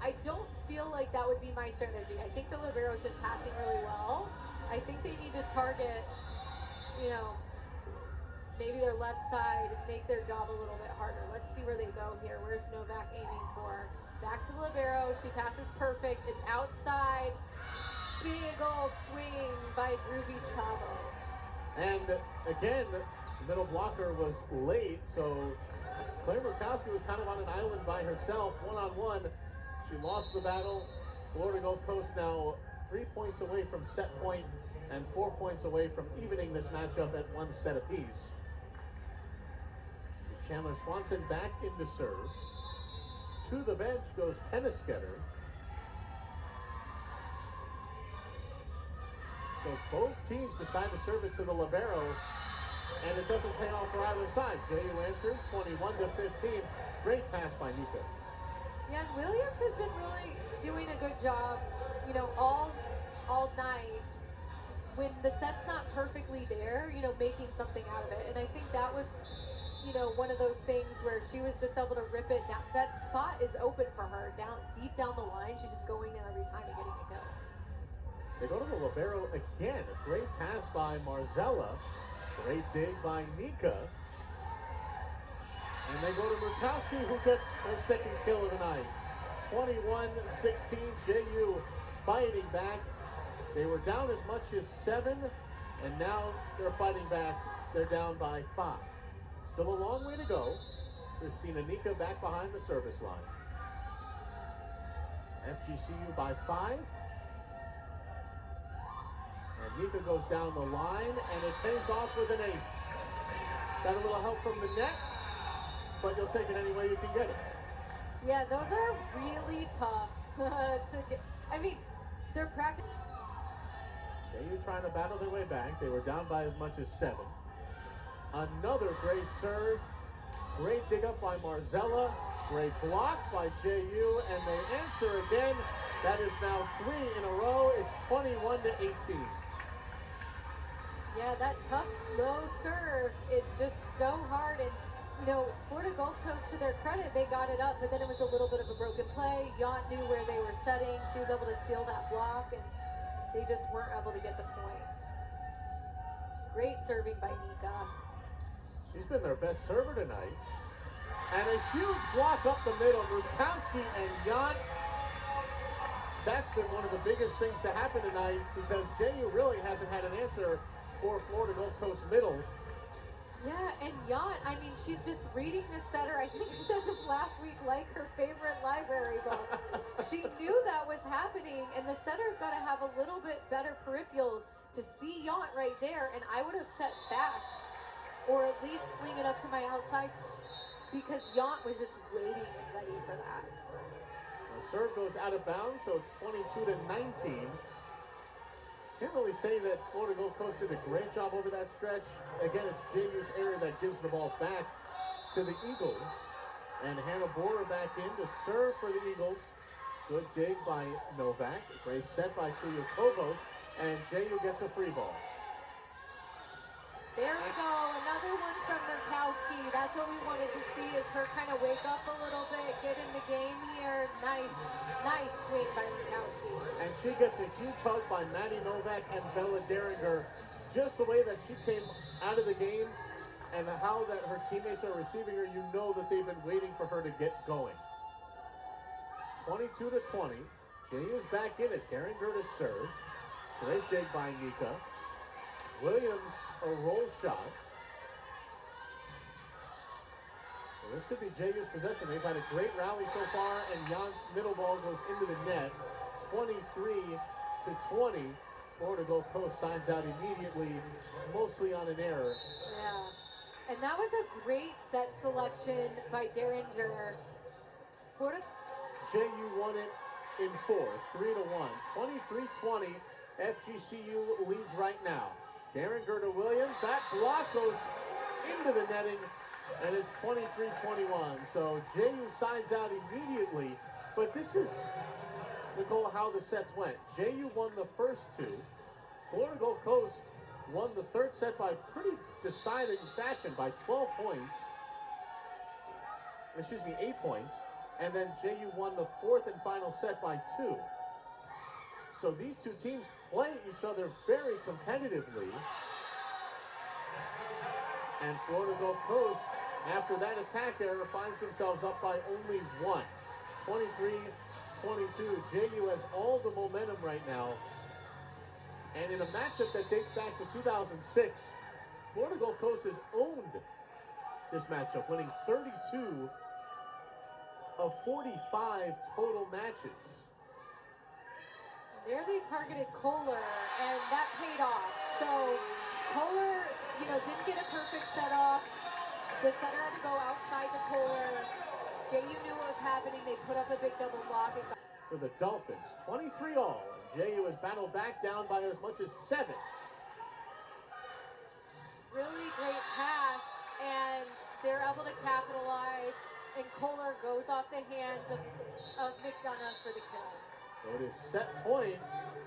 I don't feel like that would be my strategy. I think the Libero's been passing really well. I think they need to target, maybe their left side and make their job a little bit harder. Let's see where they go here. Where's Novak aiming for? Back to Libero. She passes perfect. It's outside. Big ol' swing by Ruby Chavo. And again, the middle blocker was late, so Claire Murkowski was kind of on an island by herself, one-on-one. She lost the battle. Florida Gulf Coast now 3 points away from set point and 4 points away from evening this matchup at 1 set apiece. Chandler Swanson back into serve. To the bench goes Tennis Getter. So both teams decide to serve it to the Libero, and it doesn't pay off for either side. JU answers 21-15. Great pass by Nika. Yeah, Williams has been really doing a good job, all night. When the set's not perfectly there, making something out of it. And I think that was, one of those things where she was just able to rip it down. That spot is open for her, deep down the line. She's just going there every time and getting a kill. They go to the Libero again. A great pass by Marzella. Great dig by Nika. And they go to Murkowski, who gets her second kill of the night. 21-16, JU fighting back. They were down as much as 7, and now they're fighting back. They're down by 5. Still a long way to go. Christina Nika back behind the service line. FGCU by 5. And Nika goes down the line, and it pays off with an ace. Got a little help from the net, but you'll take it any way you can get it. Yeah, those are really tough to get. I mean, they're practicing. JU trying to battle their way back. They were down by as much as 7. Another great serve. Great dig up by Marzella. Great block by JU, and they answer again. That is now 3 in a row. It's 21-18. Yeah, that tough low serve is just so hard. And, Florida Gulf Coast, to their credit, they got it up, but then it was a little bit of a broken play. Yount knew where they were setting. She was able to steal that block, and they just weren't able to get the point. Great serving by Nika. She's been their best server tonight. And a huge block up the middle. Murkowski and Yount. That's been one of the biggest things to happen tonight, because JU really hasn't had an answer for Florida Gulf Coast middle. Yeah, and Yount, she's just reading the setter. I think I said this last week, like her favorite library book. She knew that was happening, and the setter's got to have a little bit better peripheral to see Yount right there, and I would have set back, or at least fling it up to my outside, because Yount was just waiting and ready for that. The serve goes out of bounds, so it's 22-19. Can't really say that Florida Gulf Coast did a great job over that stretch. Again, it's JU's error that gives the ball back to the Eagles. And Hannah Borer back in to serve for the Eagles. Good dig by Novak. Great set by Kuyakobos. And JU gets a free ball. There we go, another one from Murkowski. That's what we wanted to see, is her kind of wake up a little bit, get in the game here. Nice swing by Murkowski. And she gets a huge hug by Maddie Novak and Bella Derringer. Just the way that she came out of the game and how that her teammates are receiving her, you know that they've been waiting for her to get going. 22-20. JU's back in it. Derringer to serve. Great dig by Nika. Williams, a roll shot. So this could be JU's possession. They've had a great rally so far, and Jan's middle ball goes into the net. 23-20. Florida Gulf Coast signs out immediately, mostly on an error. Yeah, and that was a great set selection by Derringer. Florida. JU won it in 4, 3-1. 23-20. FGCU leads right now. Derringer to Williams. That block goes into the netting, and it's 23-21. So JU signs out immediately. But this is, Nicole, how the sets went. JU won the first 2. Florida Gulf Coast won the third set by pretty deciding fashion by 12 points. Excuse me, 8 points. And then JU won the fourth and final set by 2. So these two teams play each other very competitively. And Florida Gulf Coast, after that attack error, finds themselves up by only 1. 23-22. JU has all the momentum right now. And in a matchup that dates back to 2006, Florida Gulf Coast has owned this matchup, winning 32 of 45 total matches. There they targeted Kohler, and that paid off. So Kohler, didn't get a perfect set off. The setter had to go outside to Kohler. JU knew what was happening. They put up a big double block. For the Dolphins, 23-all. JU has battled back down by as much as 7. Really great pass, and they're able to capitalize. And Kohler goes off the hands of McDonough for the kill. So it is set point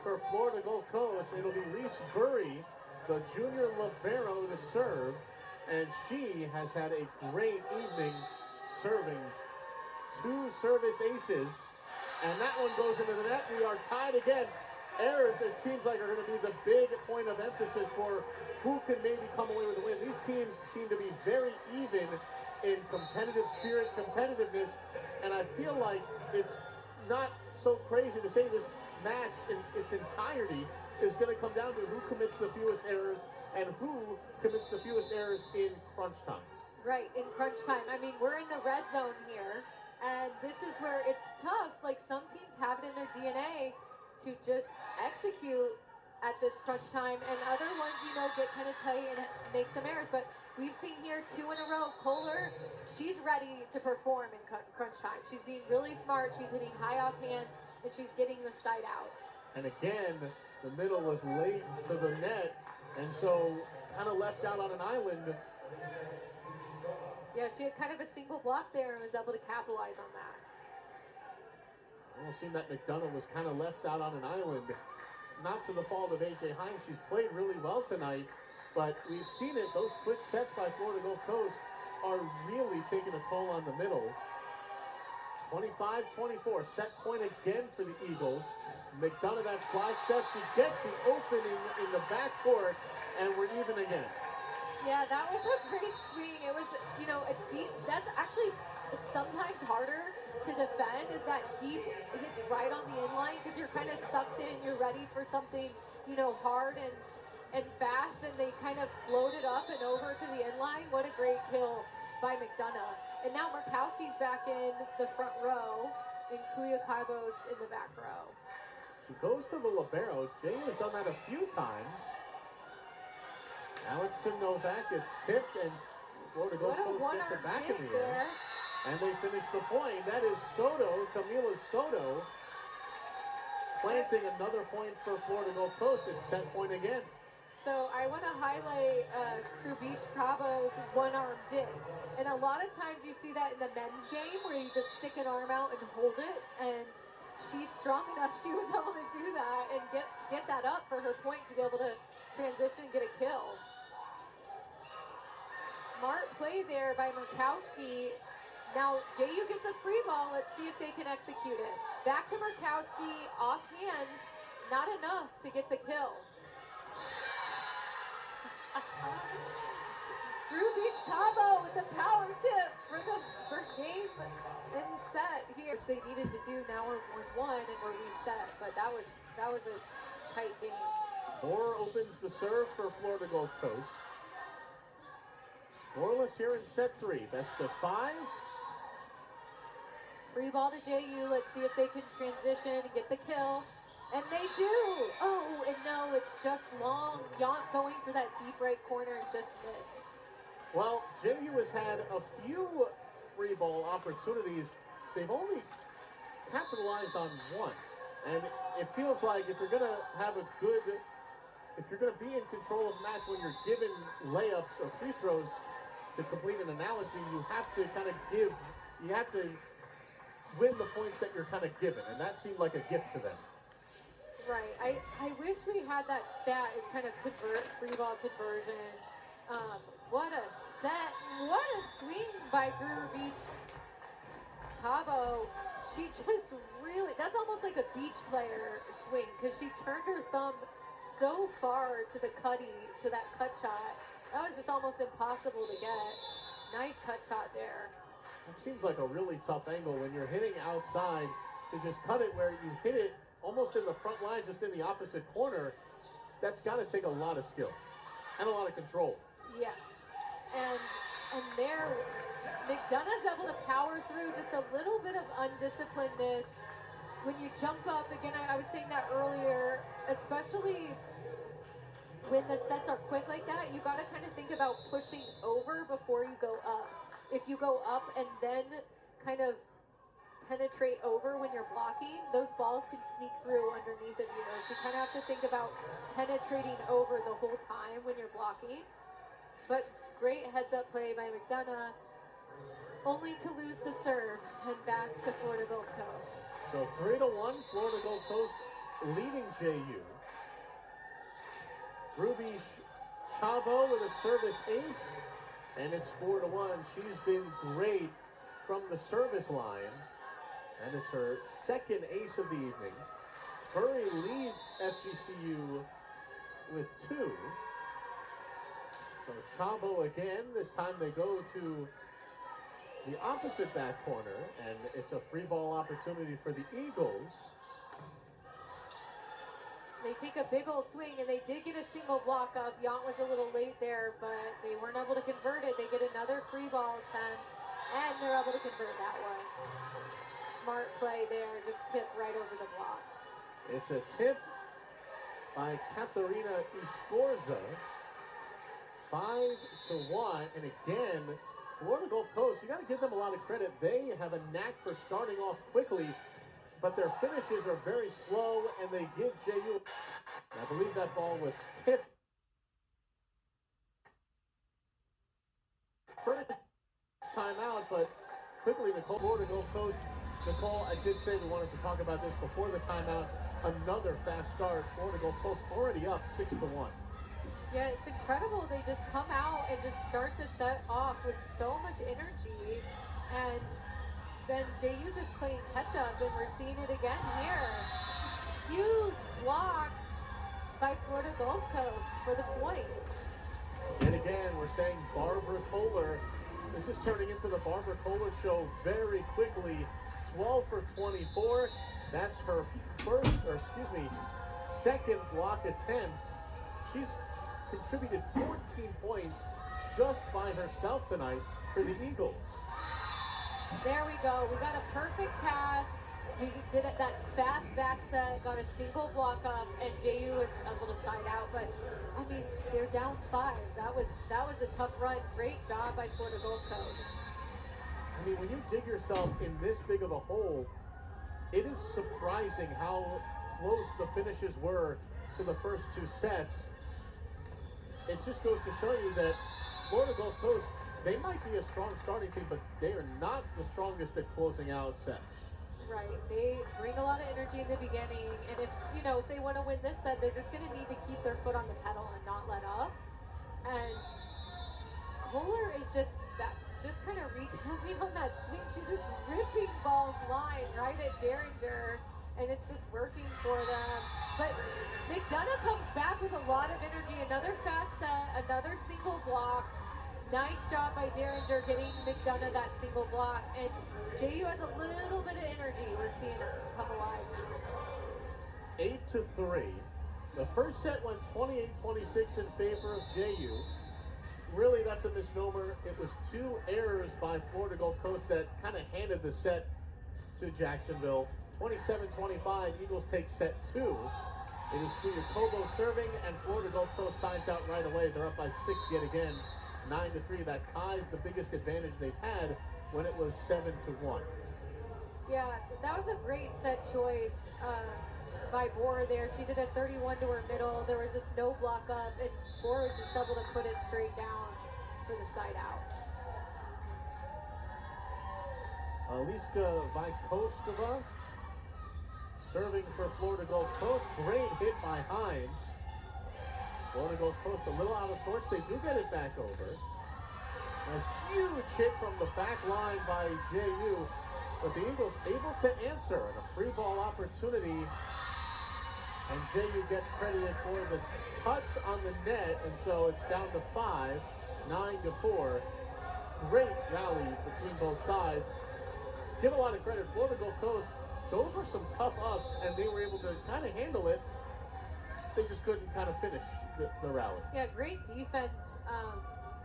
for Florida Gulf Coast. It'll be Reese Burry, the junior libero, to serve. And she has had a great evening serving 2 service aces. And that one goes into the net. We are tied again. Errors, it seems like, are going to be the big point of emphasis for who can maybe come away with the win. These teams seem to be very even in competitive spirit, competitiveness. And I feel like it's not so crazy to say this match in its entirety is going to come down to who commits the fewest errors and who commits the fewest errors in crunch time. Right, in crunch time. I mean, we're in the red zone here, and this is where it's tough. Like, some teams have it in their DNA to just execute at this crunch time, and other ones, get kind of tight and make some errors. But we've seen here 2 in a row. Kohler, she's ready to perform in crunch time. She's being really smart. She's hitting high off hands, and she's getting the side out. And again, the middle was late to the net, and so kind of left out on an island. Yeah, she had kind of a single block there and was able to capitalize on that. Almost seemed that McDonough was kind of left out on an island. Not to the fault of AJ Hines. She's played really well tonight, but we've seen it. Those quick sets by Florida Gulf Coast are really taking a toll on the middle. 25-24, set point again for the Eagles. McDonough, that slide step, she gets the opening in the backcourt, and we're even again. Yeah, that was a great swing. It was, a deep, that's actually sometimes harder to defend, is that deep hits right on the inline, because you're kind of sucked in, you're ready for something, hard and fast, and they kind of floated up and over to the inline. What a great kill by McDonough. And now Murkowski's back in the front row, and Kuyakobos in the back row. She goes to the libero. Jay has done that a few times. Now it's to Novak. It's tipped, and Florida Gulf Coast gets it back in the air. And they finish the point. That is Soto, Camila Soto. planting another point for Florida Gulf Coast. It's set point again. So I want to highlight Crew Beach Cabo's one-arm dig. And a lot of times you see that in the men's game where you just stick an arm out and hold it. And she's strong enough, she was able to do that and get that up for her point to be able to transition and get a kill. Smart play there by Murkowski. Now JU gets a free ball. Let's see if they can execute it. Back to Murkowski, off hands, not enough to get the kill. Crew Beach Cabo with the power tip for game and set here, which they needed to do. Now we're 1-1 and we're reset, but that was a tight game. Moore opens the serve for Florida Gulf Coast. Scoreless here in set 3. Best of 5. Free ball to JU. Let's see if they can transition and get the kill. And they do! Oh, and no, it's just long. Yount going for that deep right corner and just missed. Well, JU has had a few free ball opportunities. They've only capitalized on one. And it feels like if you're going to be in control of the match when you're given layups or free throws, to complete an analogy, you have to win the points that you're kind of given. And that seemed like a gift to them. Right. I wish we had that stat as kind of free ball conversion. What a set. What a swing by Crew Beach Cabo. She just really, that's almost like a beach player swing because she turned her thumb so far to the to that cut shot. That was just almost impossible to get. Nice cut shot there. It seems like a really tough angle when you're hitting outside to just cut it where you hit it almost in the front line, just in the opposite corner. That's got to take a lot of skill and a lot of control. Yes. And there, McDonough's able to power through just a little bit of undisciplinedness. When you jump up, again, I was saying that earlier, especially when the sets are quick like that, you got to kind of think about pushing over before you go up. If you go up and then kind of penetrate over when you're blocking, those balls can sneak through underneath of you. So you kind of have to think about penetrating over the whole time when you're blocking. But great heads-up play by McDonough, only to lose the serve and back to Florida Gulf Coast. So 3-1, Florida Gulf Coast leading JU. Ruby Chavo with a service ace, and it's 4-1. She's been great from the service line. That is her second ace of the evening. Curry leads FGCU with 2. So Chavo again, this time they go to the opposite back corner, and it's a free ball opportunity for the Eagles. They take a big old swing, and they did get a single block up. Yount was a little late there, but they weren't able to convert it. They get another free ball attempt, and they're able to convert that one. Smart play there, just tipped right over the block. It's a tip by Katharina Escorza. 5-1, and again, Florida Gulf Coast, you got to give them a lot of credit. They have a knack for starting off quickly, but their finishes are very slow, and they give JU. I believe that ball was tipped. First timeout, but quickly, Florida Gulf Coast. Nicole, I did say we wanted to talk about this before the timeout. Another fast start. Florida Gulf Coast already up 6-1. Yeah, it's incredible. They just come out and just start the set off with so much energy. And then JU's just playing catch up, and we're seeing it again here. Huge block by Florida Gulf Coast for the point. And again, we're saying Barbara Kohler. This is turning into the Barbara Kohler show very quickly. 12 for 24. That's her second block attempt. She's contributed 14 points just by herself tonight for the Eagles. There we go. We got a perfect pass. We did it that fast back set, got a single block up, and JU was able to side out. But I mean, they're down 5. That was a tough run. Great job by Florida Gulf Coast. I mean, when you dig yourself in this big of a hole, it is surprising how close the finishes were to the first two sets, it just goes to show you that Florida Gulf Coast, they might be a strong starting team, but they are not the strongest at closing out sets. Right. They bring a lot of energy in the beginning, and if they want to win this set, they're just going to need to keep their foot on the pedal and not let up. And Kohler is just kind of recapping on that swing. She's just ripping balls line right at Derringer, and it's just working for them. But McDonough comes back with a lot of energy. Another fast set, another single block. Nice job by Derringer getting McDonough that single block. And JU has a little bit of energy. We're seeing it come alive now. 8-3. The first set went 28-26 in favor of JU. Really, that's a misnomer. It was two errors by Florida Gulf Coast that kind of handed the set to Jacksonville. 27-25, Eagles take set two. It is Kuyakobo serving, and Florida Gulf Coast signs out right away. They're up by 6 yet again, 9-3. That ties the biggest advantage they've had when it was 7-1. Yeah, that was a great set choice by Bora there. She did a 31 to her middle. There was just no block up, and Bora was just able to put it straight down for the side out. Aliska Vykostova serving for Florida Gulf Coast. Great hit by Hines. Florida Gulf Coast a little out of sorts. They do get it back over. A huge hit from the back line by JU, but the Eagles able to answer and a free ball opportunity. And JU gets credited for the touch on the net, and so it's down to 5, 9-4. Great rally between both sides. Give a lot of credit. Florida Gulf Coast, those were some tough ups, and they were able to kind of handle it. They just couldn't kind of finish the rally. Yeah, great defense.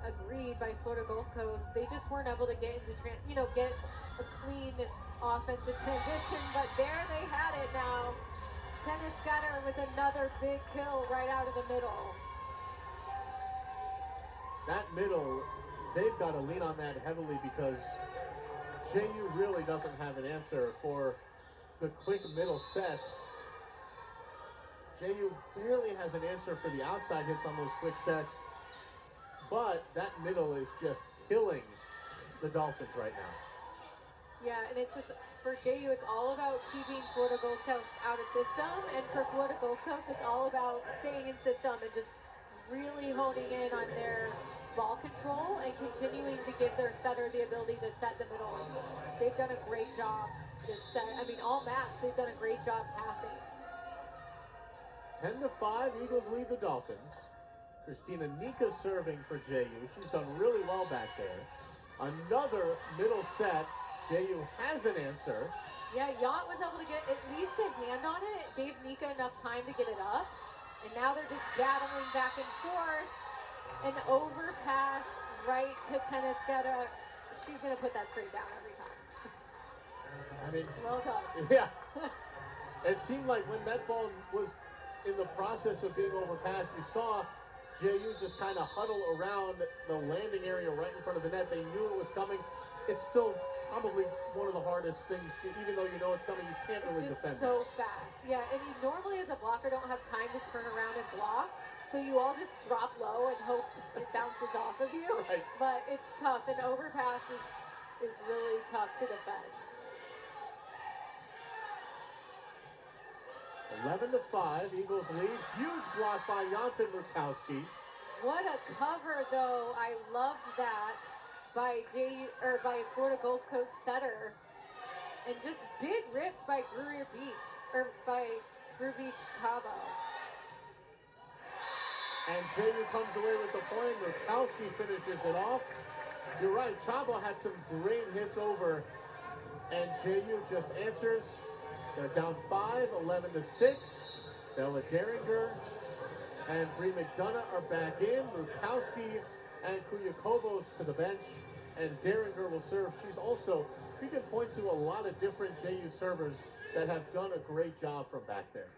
Agreed by Florida Gulf Coast. They just weren't able to get into get a clean offensive transition, but there they had it now. Tennis Scudder with another big kill right out of the middle. That middle, they've got to lean on that heavily because JU really doesn't have an answer for the quick middle sets. JU barely has an answer for the outside hits on those quick sets, but that middle is just killing the Dolphins right now. Yeah, and it's just, for JU, it's all about keeping Florida Gulf Coast out of system, and for Florida Gulf Coast, it's all about staying in system and just really honing in on their ball control and continuing to give their setter the ability to set the middle. They've done a great job this set. I mean, all match, they've done a great job passing. 10-5, Eagles lead the Dolphins. Christina Nika serving for JU. She's done really well back there. Another middle set. JU has an answer. Yeah, Yount was able to get at least a hand on it. It gave Nika enough time to get it up. And now they're just battling back and forth. An overpass right to Tennis Scudder. She's going to put that straight down every time. I mean, well done. Yeah. It seemed like when that ball was in the process of being overpassed, you saw JU just kind of huddle around the landing area right in front of the net. They knew it was coming. It's still probably one of the hardest things, even though you know it's coming, you can't really defend it. It's just so fast. Yeah, and you normally as a blocker don't have time to turn around and block, so you all just drop low and hope it bounces off of you. Right. But it's tough. An overpass is really tough to defend. 11-5, Eagles lead. Huge block by Janten Murkowski. What a cover, though. I loved that by Florida Gulf Coast setter. And just big rips by Brewer Beach Cabo. And JU comes away with the point. Murkowski finishes it off. You're right, Chabo had some great hits over, and JU just answers. They're down 5, 11-6. Bella Derringer and Bree McDonough are back in. Murkowski and Kuyakobos to the bench, and Derringer will serve. You can point to a lot of different JU servers that have done a great job from back there.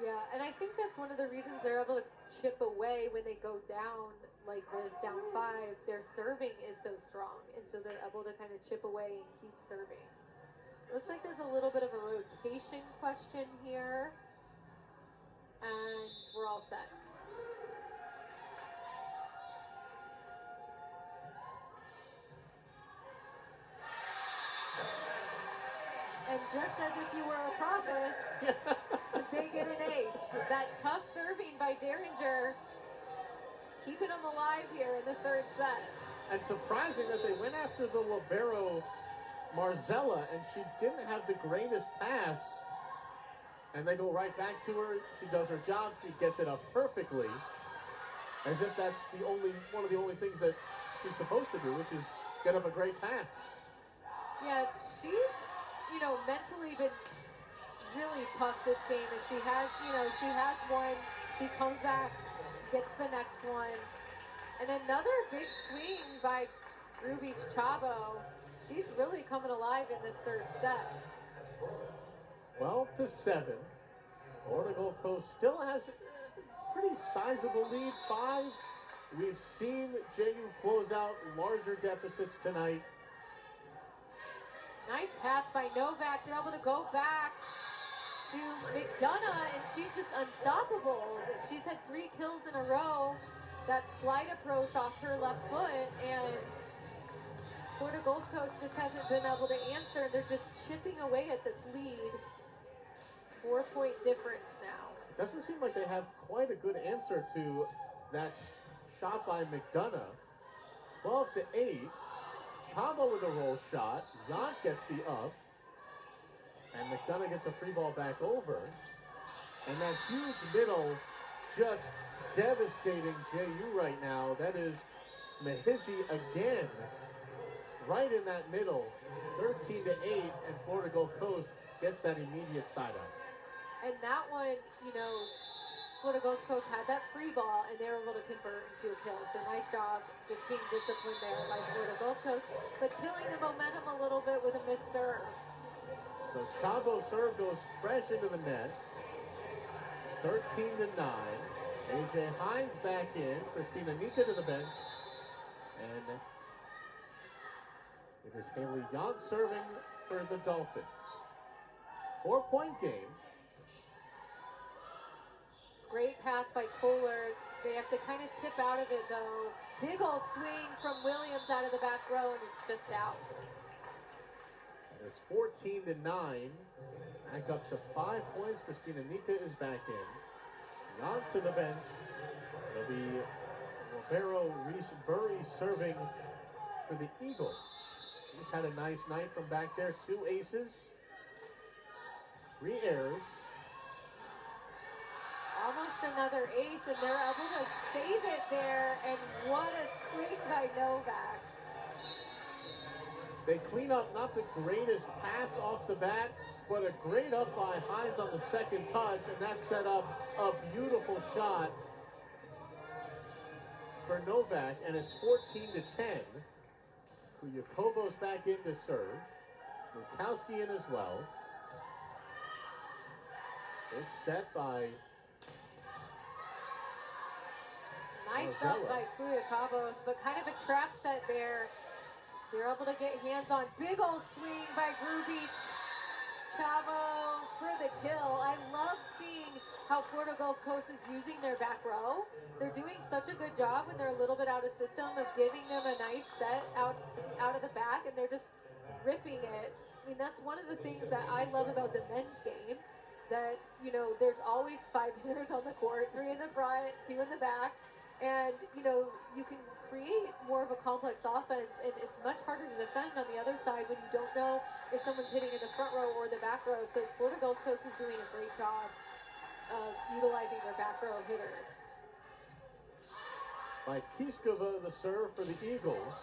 Yeah, and I think that's one of the reasons they're able to chip away when they go down like this, down 5. Their serving is so strong, and so they're able to kind of chip away and keep serving. Looks like there's a little bit of a rotation question here. and we're all set. And just as if you were a prophet, they get an ace. That tough serving by Derringer, keeping them alive here in the third set. And surprising that they went after the libero Marzella, and she didn't have the greatest pass. And they go right back to her. She does her job. She gets it up perfectly, as if that's one of the only things that she's supposed to do, which is get up a great pass. Yeah, she's, mentally been really tough this game, and she has one. She comes back, gets the next one, and another big swing by Ruby Chavo. She's really coming alive in this third set. 12-7. Florida Gulf Coast still has a pretty sizable lead, 5. We've seen JU close out larger deficits tonight. Nice pass by Novak. They're able to go back to McDonough, and she's just unstoppable. She's had 3 kills in a row. That slide approach off her left foot, and Florida Gulf Coast just hasn't been able to answer. They're just chipping away at this lead. 4-point difference now. It doesn't seem like they have quite a good answer to that shot by McDonough. 12-8. Chavo with a roll shot. Yant gets the up. And McDonough gets a free ball back over. And that huge middle just devastating JU right now. That is Mahisi again. Right in that middle. 13-8, and Florida Gulf Coast gets that immediate side out. And that one, Florida Gulf Coast had that free ball, and they were able to convert into a kill. So nice job just being disciplined there by Florida Gulf Coast, but killing the momentum a little bit with a missed serve. So Chavo's serve goes fresh into the net. 13-9. AJ Hines back in. Christina Nika to the bench. And it is Haley Yant serving for the Dolphins. 4-point game. Great pass by Kohler. They have to kind of tip out of it, though. Big old swing from Williams out of the back row, and it's just out. It's 14-9. Back up to 5 points. Christina Nika is back in. Yant to the bench. It'll be Libero Reese Burry serving for the Eagles. He's had a nice night from back there. 2 aces. 3 errors. Almost another ace, and they're able to save it there, and what a swing by Novak. They clean up not the greatest pass off the bat, but a great up by Hines on the second touch, and that set up a beautiful shot for Novak, and it's 14-10. Kuyakobos back in to serve. Lukowski in as well. It's set by Nice up by Kuyakobos, but kind of a trap set there. They're able to get hands on. Big old swing by Ruby Chavo for the kill. I love seeing how Florida Gulf Coast is using their back row. They're doing such a good job when they're a little bit out of system of giving them a nice set out of the back, and they're just ripping it. I mean, that's one of the things that I love about the men's game, that, there's always 5 hitters on the court, 3 in the front, 2 in the back, and, you can create more of a complex offense, and it's much harder to defend on the other side when you don't know if someone's hitting in the front row or the back row. So Florida Gulf Coast is doing a great job of utilizing their back row hitters. By Kiskova, the serve for the Eagles.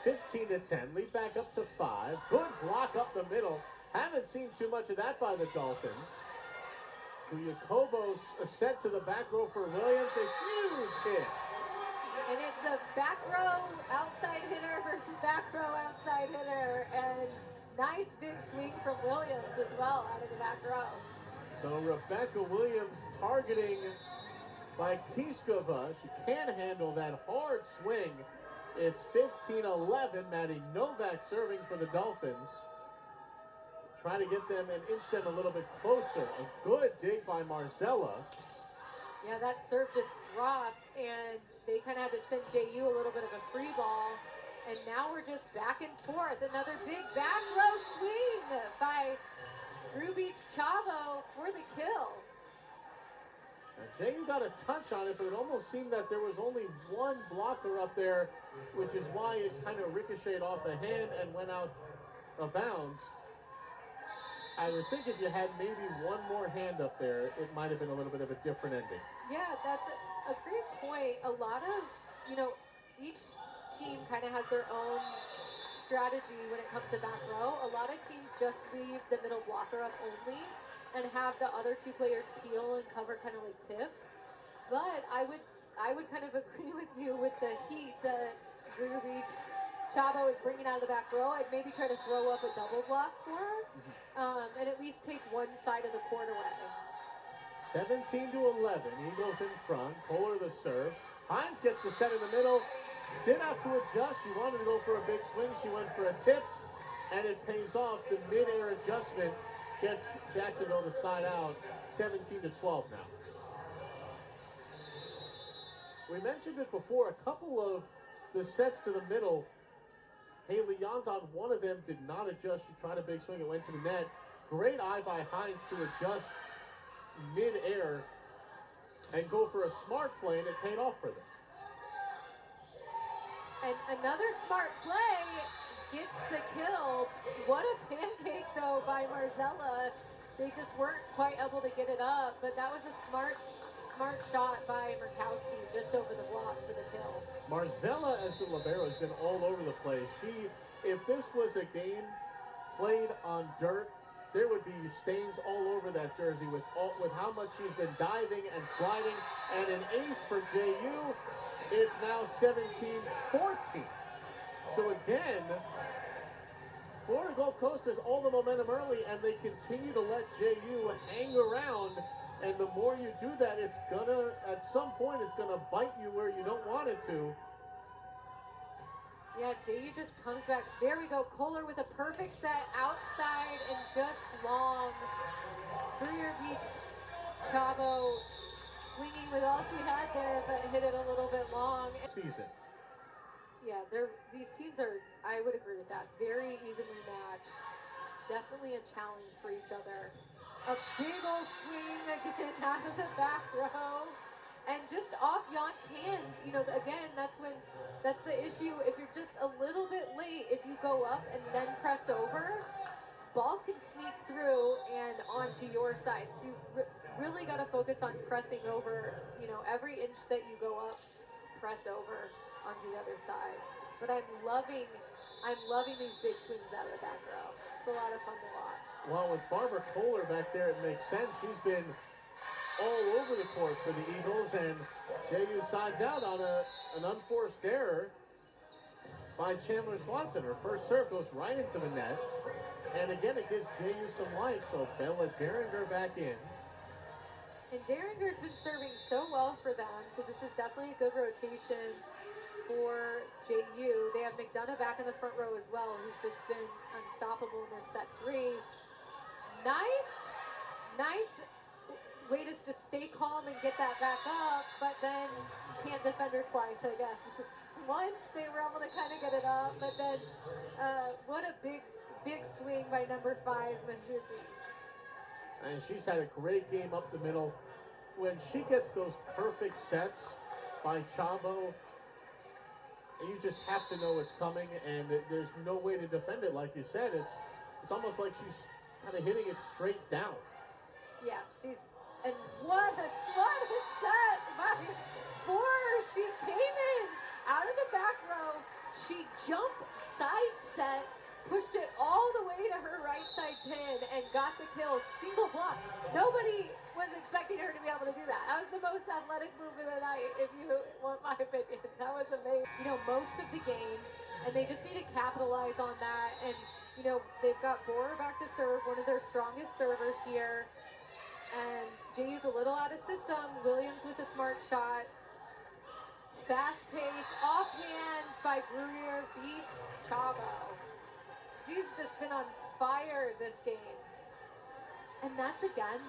15-10, lead back up to 5. Good block up the middle. Haven't seen too much of that by the Dolphins. Kuyakobos sent to the back row for Williams, a huge hit. And it's a back row outside hitter versus back row outside hitter, and nice big swing from Williams as well out of the back row. So Rebecca Williams targeting by Kiskova. She can handle that hard swing. It's 15-11. Maddie Novak serving for the Dolphins. Trying to get them and inch them a little bit closer. A good dig by Marzella. Yeah, that serve just dropped, and they kind of had to send JU a little bit of a free ball. And now we're just back and forth. Another big back row swing by Beach Chavo for the kill. JU got a touch on it, but it almost seemed that there was only one blocker up there, which is why it kind of ricocheted off the hand and went out of bounds. I would think if you had maybe one more hand up there, it might have been a little bit of a different ending. Yeah, that's a great point. A lot of, each team kind of has their own strategy when it comes to back row. A lot of teams just leave the middle blocker up only and have the other two players peel and cover kind of like tips. But I would kind of agree with you with the heat that Drew Beach Chavo is bringing out of the back row. I'd maybe try to throw up a double block for her, and at least take one side of the court away. 17-11, Eagles in front. Kohler the serve. Hines gets the set in the middle. Did have to adjust. She wanted to go for a big swing. She went for a tip, and it pays off. The mid-air adjustment gets Jacksonville to side out. 17-12 now. We mentioned it before. A couple of the sets to the middle, Haley Yonton, one of them did not adjust. She tried a big swing. It went to the net. Great eye by Hines to adjust mid-air and go for a smart play, and it paid off for them. And another smart play gets the kill. What a pancake, though, by Marzella. They just weren't quite able to get it up, but that was a smart shot by Murkowski just over the block for the kill. Marzella, as the libero, has been all over the place. If this was a game played on dirt, there would be stains all over that jersey with how much she's been diving and sliding. And an ace for JU. It's now 17-14. So again, Florida Gulf Coast has all the momentum early, and they continue to let JU hang around. And the more you do that, at some point, it's gonna bite you where you don't want it to. Yeah, JU just comes back. There we go. Kohler with a perfect set outside and just long. Greer Beach Chavo swinging with all she had there, but hit it a little bit long. Season. Yeah, these teams are, I would agree with that, very evenly matched. Definitely a challenge for each other. A big old swing again out of the back row. And just off Yon's hand. Again, that's the issue. If you're just a little bit late, if you go up and then press over, balls can sneak through and onto your side. So you really got to focus on pressing over. Every inch that you go up, press over onto the other side. But I'm loving these big swings out of the back row. It's a lot of fun to watch. Well, with Barbara Kohler back there, it makes sense. She's been all over the court for the Eagles, and JU sides out on an unforced error by Chandler Swanson. Her first serve goes right into the net, and again, it gives JU some life. So Bella Derringer back in. And Derringer's been serving so well for them, so this is definitely a good rotation for JU. They have McDonough back in the front row as well, who's just been unstoppable in this set three. Nice way to just stay calm and get that back up, but then can't defend her twice, I guess. Once they were able to kind of get it up, but then what a big swing by number 5, Mazuzi. And she's had a great game up the middle. When she gets those perfect sets by Chavo, you just have to know it's coming, and there's no way to defend it. Like you said, it's almost like she's kind of hitting it straight down. Yeah, and what a set by Boer. She came in out of the back row. She jumped side set, pushed it all the way to her right side pin, and got the kill. Single block. Nobody was expecting her to be able to do that. That was the most athletic move of the night, if you want my opinion. That was amazing. Most of the game, and they just need to capitalize on that. And, they've got Boer back to serve, one of their strongest servers here. And JU's a little out of system. Williams with a smart shot. Fast pace, off hands by Greer Beach Chavo. She's just been on fire this game. And that's again,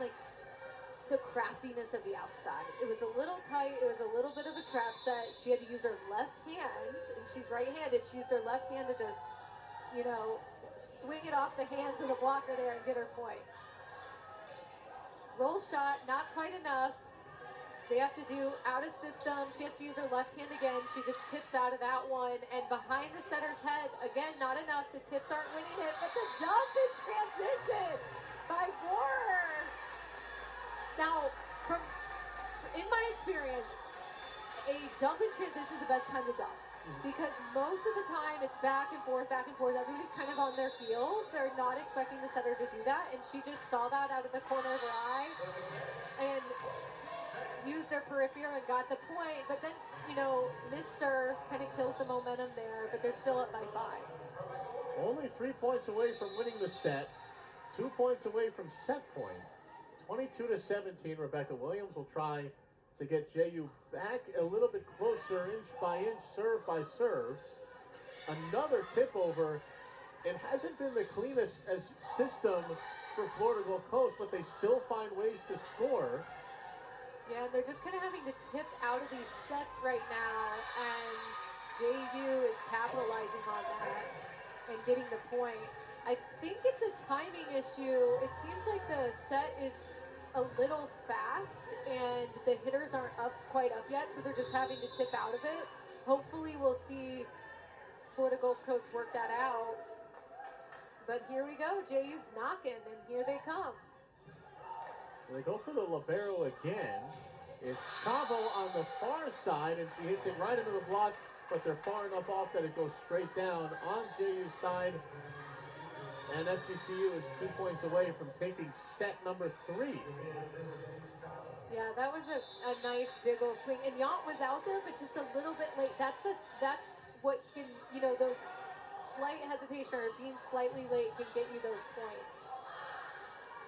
the craftiness of the outside. It was a little tight. It was a little bit of a trap set. She had to use her left hand, and she's right-handed. She used her left hand to just, you know, swing it off the hands of the blocker there and get her point. Roll shot, not quite enough. They have to do out of system. She has to use her left hand again. She just tips out of that one. And behind the setter's head, again, not enough. The tips aren't winning it, but the dump in transition by Warner. Now, in my experience, a dump in transition is the best time to dump. Because most of the time it's back and forth, back and forth. Everybody's kind of on their heels. They're not expecting the setter to do that. And she just saw that out of the corner of her eye and used her peripheral and got the point. But then, you know, miss serve kind of kills the momentum there, but they're still up by 5. Only 3 points away from winning the set. 2 points away from set point. 22-17. Rebecca Williams will try to get JU back a little bit closer, inch by inch, serve by serve. Another tip over. It hasn't been the cleanest as system for Florida Gulf Coast, but they still find ways to score. Yeah, they're just kind of having to tip out of these sets right now, and JU is capitalizing on that and getting the point. I think it's a timing issue. It seems like the set is a little fast, and the hitters aren't quite up yet, so they're just having to tip out of it. Hopefully we'll see Florida Gulf Coast work that out. But here we go. JU's knocking, and here they come. They go for the libero again. It's Chavo on the far side, and he hits it right into the block, but they're far enough off that it goes straight down on JU's side. And FGCU is 2 points away from taking set number 3. Yeah, that was a nice big old swing. And Yount was out there, but just a little bit late. That's what can, you know, those slight hesitation or being slightly late can get you those points.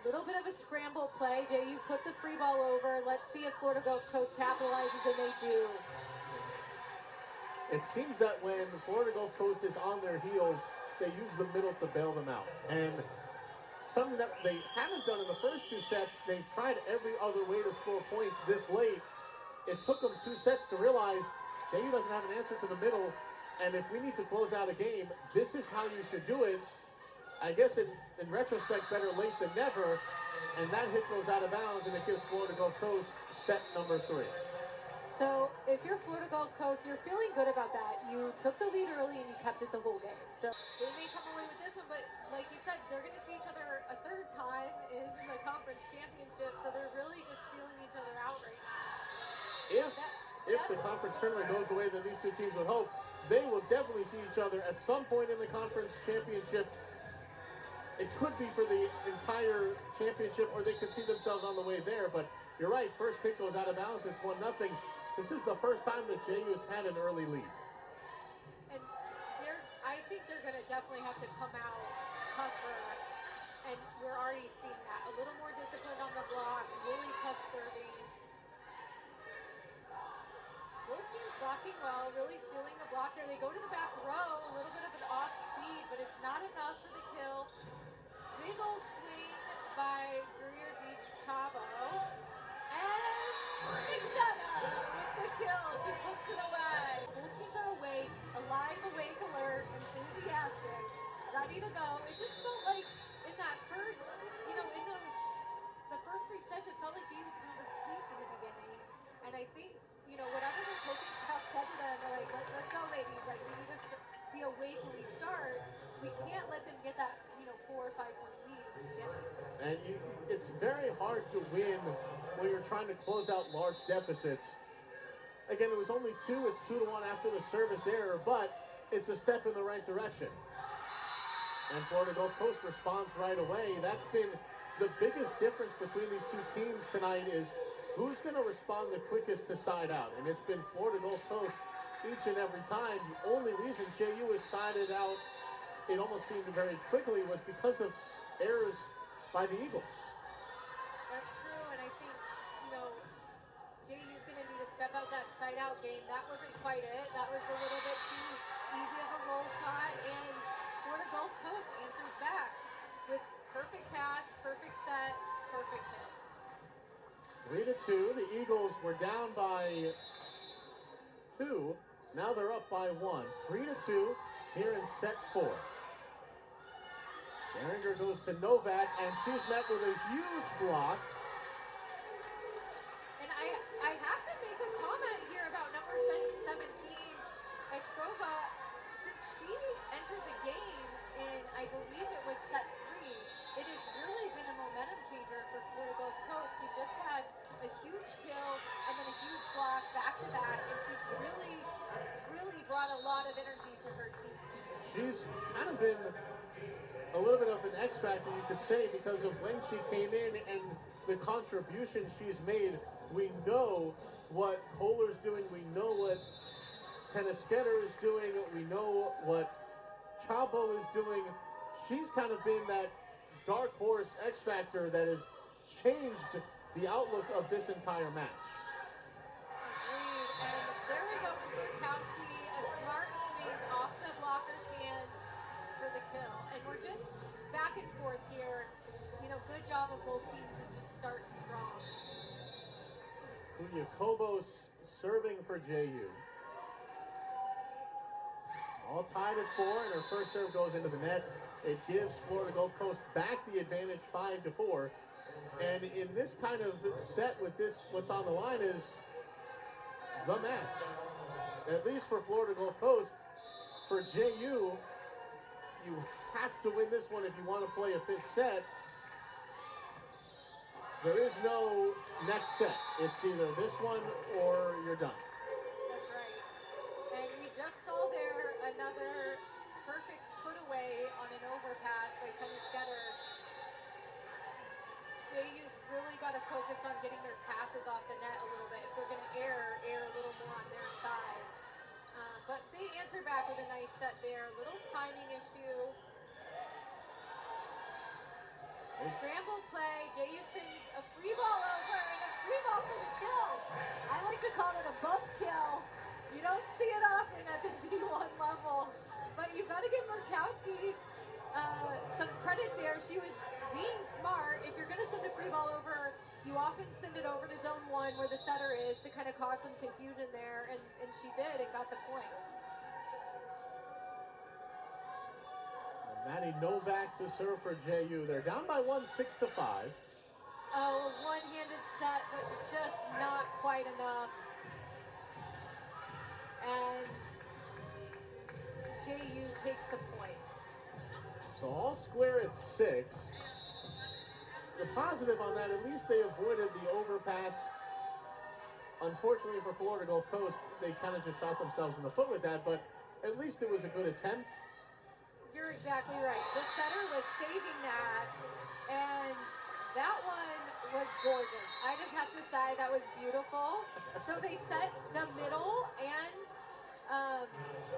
Little bit of a scramble play. JU puts a free ball over. Let's see if Florida Gulf Coast capitalizes, and they do. It seems that when Florida Gulf Coast is on their heels, they use the middle to bail them out. And something that they haven't done in the first 2 sets, they've tried every other way to score points this late. It took them 2 sets to realize JU doesn't have an answer to the middle, and if we need to close out a game, this is how you should do it. I guess in retrospect, better late than never, and that hit goes out of bounds, and it gives Florida Gulf Coast set number 3. So if you're Florida Gulf Coast, you're feeling good about that. You took the lead early and you kept it the whole game. So they may come away with this one, but like you said, they're going to see each other a third time in the conference championship, so they're really just feeling each other out right now. If the conference tournament goes the way that these 2 teams would hope, they will definitely see each other at some point in the conference championship. It could be for the entire championship, or they could see themselves on the way there. But you're right, first hit goes out of bounds. It's 1-0. This is the first time that JU has had an early lead. And I think they're going to definitely have to come out tougher. And we're already seeing that. A little more disciplined on the block, really tough serving. Both teams blocking well, really sealing the block there. They go to the back row, a little bit of an off speed, but it's not enough for the kill. Big old swing by Greer Beach Chavo. And McDonough with the kill. She puts it away. Both teams are awake, alive, awake, alert, enthusiastic, ready to go. It just felt like in that first, you know, in the first 3 sets, it felt like James was kind of asleep in the beginning. And I think, you know, whatever the coaching staff said to them, they're like, let's go, ladies. Like, we need to be awake when we start. We can't let them get that, you know, 4 or 5 point lead. And it's very hard to win when you're trying to close out large deficits. Again, it was only 2. It's 2-1 after the service error, but it's a step in the right direction. And Florida Gulf Coast responds right away. That's been the biggest difference between these 2 teams tonight is who's going to respond the quickest to side out. And it's been Florida Gulf Coast each and every time. The only reason JU was sided out, it almost seemed very quickly, was because of errors by the Eagles. That's true, and I think, you know, JU's going to need to step out that side-out game. That wasn't quite it. That was a little bit too easy of a roll shot, and Florida Gulf Coast answers back with perfect pass, perfect set, perfect hit. 3-2. The Eagles were down by 2. Now they're up by 1. 3-2 here in set 4. Behringer goes to Novak, and she's met with a huge block. And I have to make a comment here about number 17, Estrova. Since she entered the game in, I believe it was set 3, it has really been a momentum changer for Florida Gulf Coast. She just had a huge kill and then a huge block back to back, and she's really brought a lot of energy to her team. She's kind of been a little bit of an X factor, you could say, because of when she came in and the contribution she's made. We know what Kohler's doing. We know what Tennisketter is doing. We know what Chabo is doing. She's kind of been that dark horse X factor that has changed the outlook of this entire match. Agreed. And there we go with Burkowski, a smart swing off the blocker's hands for the kill. And we're just back and forth here. You know, good job of both teams to just start strong. Kobos serving for JU. All tied at 4, and her first serve goes into the net. It gives Florida Gulf Coast back the advantage 5-4. And in this kind of set with this, what's on the line is the match. At least for Florida Gulf Coast. For JU, you have to win this one if you want to play a 5th set. There is no next set. It's either this one or you're done. That's right. And we just saw there another perfect put away on an overpass by Tennisketter. JU's really got to focus on getting their passes off the net a little bit. If they're going to air a little more on their side. But they answer back with a nice set there. Little timing issue. Scramble play. JU sends a free ball over and a free ball for the kill. I like to call it a bump kill. You don't see it often at the D1 level. But you've got to give Burkowski some credit there. She was being smart. If you're going to send a free ball over, you often send it over to zone 1 where the setter is to kind of cause some confusion there. And she did and got the point. Maddie Novak to serve for JU. They're down by 1, 6-5. Oh, a one-handed set, but just not quite enough. And JU takes the point. So all square at 6. The positive on that, at least they avoided the overpass. Unfortunately for Florida Gulf Coast, they kind of just shot themselves in the foot with that, but at least it was a good attempt. You're exactly right. The setter was saving that, and that one was gorgeous. I just have to say that was beautiful. So they set the middle and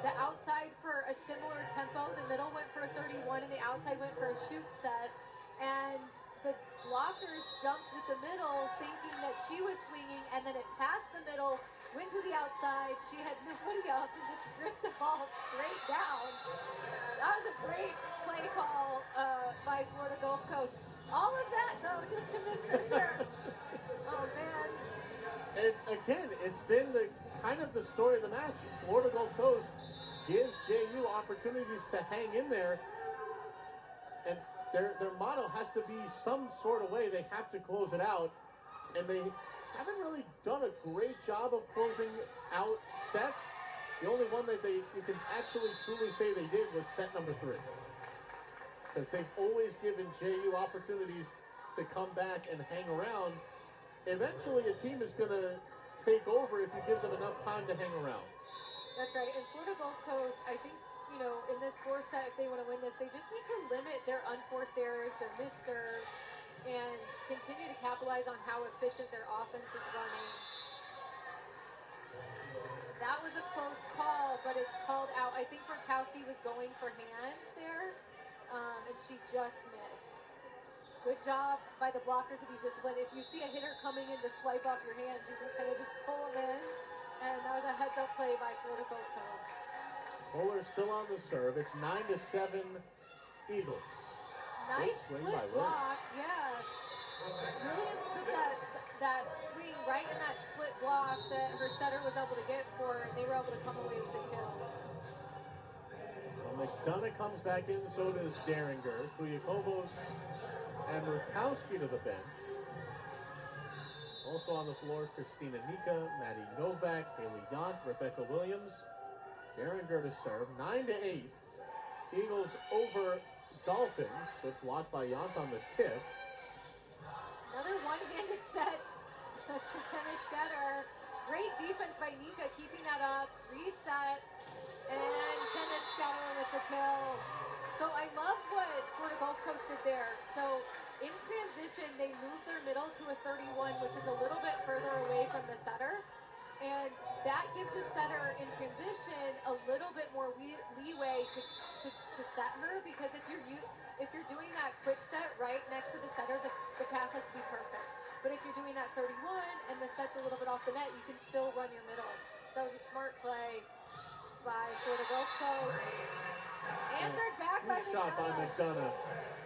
the outside for a similar tempo. The middle went for a 31, and the outside went for a shoot set. And the blockers jumped with the middle, thinking that she was swinging, and then it passed the middle, went to the outside. She had nobody up and just stripped the ball straight down. That was a great play call by Florida Gulf Coast. All of that, though, just to miss their serve. Oh, man. And again, it's been the kind of the story of the match. Florida Gulf Coast gives JU opportunities to hang in there. And their motto has to be some sort of way. They have to close it out. And they haven't really done a great job of closing out sets. The only one that you can actually truly say they did was set number 3. Because they've always given JU opportunities to come back and hang around. Eventually a team is going to take over if you give them enough time to hang around. That's right. And Florida Gulf Coast, I think, you know, in this 4 set, if they want to win this, they just need to limit their unforced errors, their missed serves, and continue to capitalize on how efficient their offense is running. That was a close call, but it's called out. I think Burkowski was going for hands there, and she just missed. Good job by the blockers to be disciplined. If you see a hitter coming in to swipe off your hands, you can kind of just pull them in, and that was a heads-up play by Florida Gulf Coast. Kohler still on the serve. It's 9-7 Eagles. Nice split block, yeah. Williams took that that swing right in that split block that her setter was able to get for her, and they were able to come away with the kill. Well, McDonough comes back in, so does Derringer, Kuyakovos, and Murkowski to the bench. Also on the floor, Christina Nika, Maddie Novak, Haley Yant, Rebecca Williams, Derringer to serve. 9-8. Eagles over Dolphins, but blocked by Yant on the tip. Another one-handed set to tennis setter. Great defense by Nika, keeping that up. Reset, and tennis setter with the kill. So I love what Florida Gulf Coast did there. So in transition, they moved their middle to a 31, which is a little bit further away from the setter. And that gives the setter in transition a little bit more leeway to set her, because if you're doing that quick set right next to the setter, the pass has to be perfect. But if you're doing that 31 and the set's a little bit off the net, you can still run your middle. That was a smart play by Florida Gulf Coast. Answered back by shot by McDonough.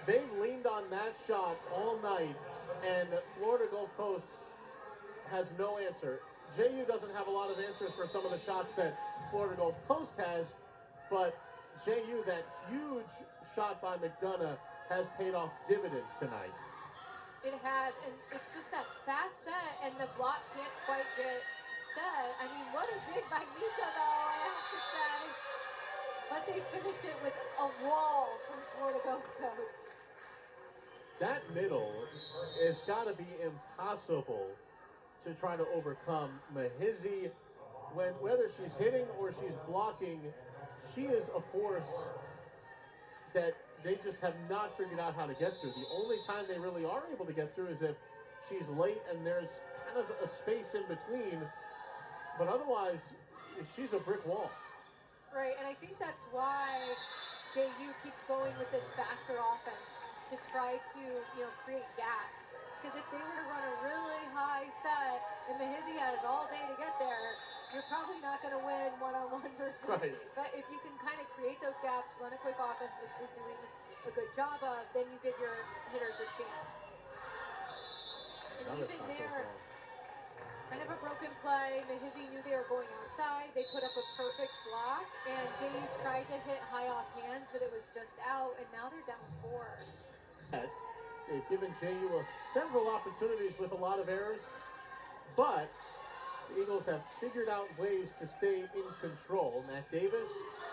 They've leaned on that shot all night, and Florida Gulf Coast has no answer. JU doesn't have a lot of answers for some of the shots that Florida Gulf Coast has, but JU, that huge shot by McDonough, has paid off dividends tonight. It has, and it's just that fast set, and the block can't quite get set. I mean, what a dig by Nika, though, I have to say. But they finish it with a wall from Florida Gulf Coast. That middle has got to be impossible to try to overcome. Mahizzi, whether she's hitting or she's blocking, she is a force that they just have not figured out how to get through. The only time they really are able to get through is if she's late and there's kind of a space in between, but otherwise, she's a brick wall. Right, and I think that's why JU keeps going with this faster offense to try to, create gaps. Because if they were to run a really high set and Mahizzi has all day to get there, you're probably not going to win one-on-one versus Mahizzi. Right. But if you can kind of create those gaps, run a quick offense, which they're doing a good job of, then you give your hitters a chance. And even there, kind of a broken play. Mahizzi knew they were going outside. They put up a perfect block, and JU tried to hit high off hands, but it was just out, and now they're down 4. They've given JU several opportunities with a lot of errors, but the Eagles have figured out ways to stay in control. Matt Davis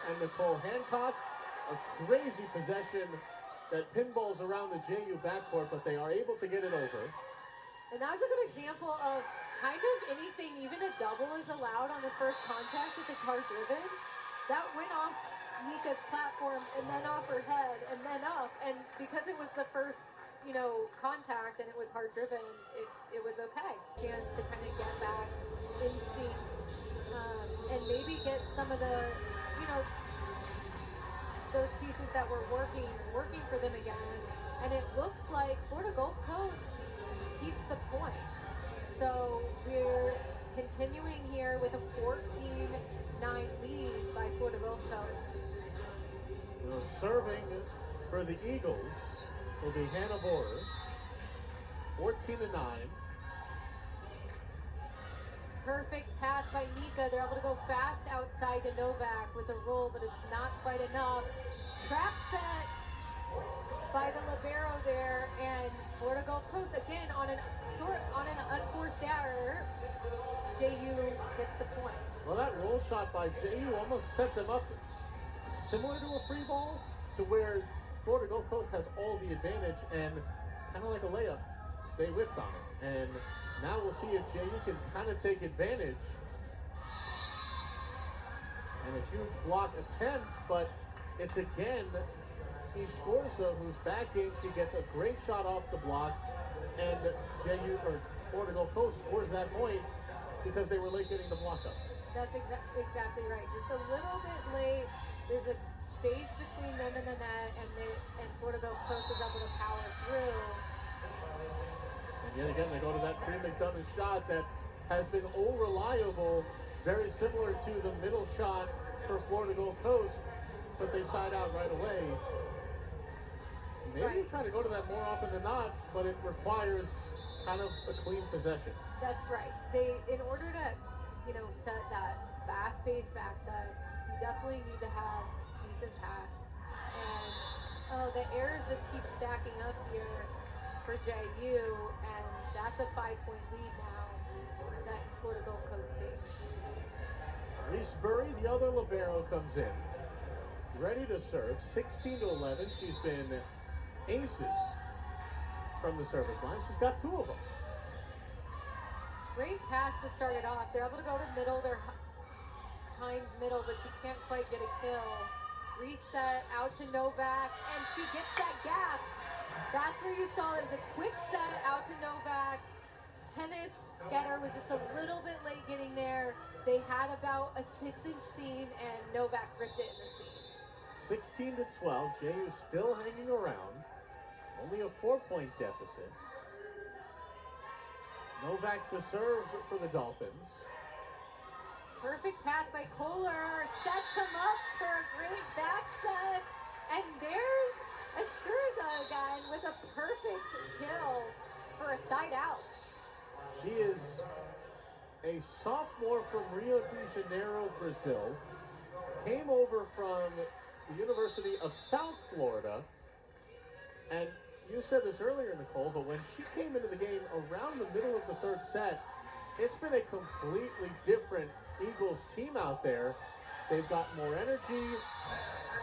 and Nicole Hancock, a crazy possession that pinballs around the JU backcourt, but they are able to get it over. And that was a good example of kind of anything, even a double is allowed on the first contact if it's hard driven. That went off Nika's platform and then off her head and then up. And because it was the first, contact and it was hard driven, it was okay. Chance to kind of get back in sync and maybe get some of the, those pieces that were working for them again. And it looks like Florida Gulf Coast keeps the point. So we're continuing here with a 14-9 lead by Florida Gulf Coast. Well, serving for the Eagles will be Hannah Borer, 14-9. Perfect pass by Nika. They're able to go fast outside to Novak with a roll, but it's not quite enough. Trap set by the libero there, and Florida Gulf Coast again on an unforced error. JU gets the point. Well, that roll shot by JU almost set them up similar to a free ball, to where Florida Gulf Coast has all the advantage, and kind of like a layup, they whipped on it. And now we'll see if JU can kind of take advantage. And a huge block attempt, but it's again Ishkorza who's back in. She gets a great shot off the block, and Florida Gulf Coast scores that point because they were late getting the block up. That's exactly right. Just a little bit late. There's a space between them and the net, and Florida Gulf Coast is able to power through. And yet again, they go to that pre-McDonough shot that has been all-reliable, very similar to the middle shot for Florida Gulf Coast, but they side out right away. Maybe try to go to that more often than not, but it requires kind of a clean possession. That's right. In order to, set that fast-paced back set, you definitely need to have decent pass. And the errors just keep stacking up here for JU, and that's a 5-point lead now that Florida Gulf Coast takes. Reese Burry, the other libero, comes in, ready to serve. 16-11. She's been aces from the service line. She's got 2 of them. Great pass to start it off. They're able to go to middle. They're Hines middle, but she can't quite get a kill. Reset out to Novak, and she gets that gap. That's where you saw it was a quick set out to Novak. Tennis getter was just a little bit late getting there. They had about a 6-inch seam, and Novak ripped it in the seam. 16-12. JU still hanging around. Only a 4-point deficit. Novak to serve for the Dolphins. Perfect pass by Kohler. Sets him up for a great back set. And there's Escurza again with a perfect kill for a side out. She is a sophomore from Rio de Janeiro, Brazil. Came over from the University of South Florida. And you said this earlier, Nicole, but when she came into the game around the middle of the 3rd set, it's been a completely different Eagles team out there. They've got more energy.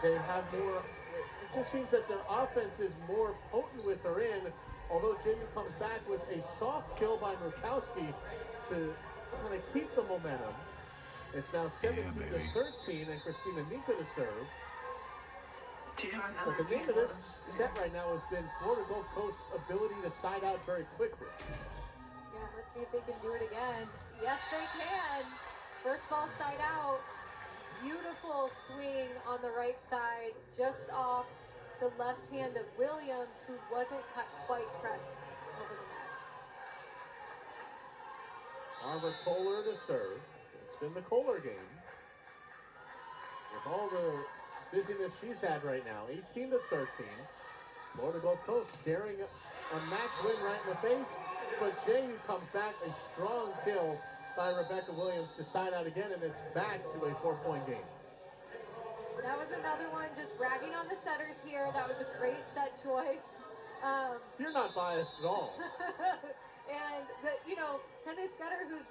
They have more. It just seems that their offense is more potent with her in, although JU comes back with a soft kill by Murkowski to kind of keep the momentum. It's now 17-13, and Christina Nika to serve. But the name of this set right now has been Florida Gulf Coast's ability to side out very quickly. Yeah, let's see if they can do it again. Yes, they can. First ball side out. Beautiful swing on the right side, just off the left hand of Williams, who wasn't quite pressed over the net. Arbor Kohler to serve. It's been the Kohler game. With all the busyness she's had right now, 18-13. Florida Gulf Coast staring a match win right in the face, but JU comes back, a strong kill by Rebecca Williams to side out again, and it's back to a 4-point game. That was another one, just bragging on the setters here. That was a great set choice. You're not biased at all. And, Tennis Getter, who's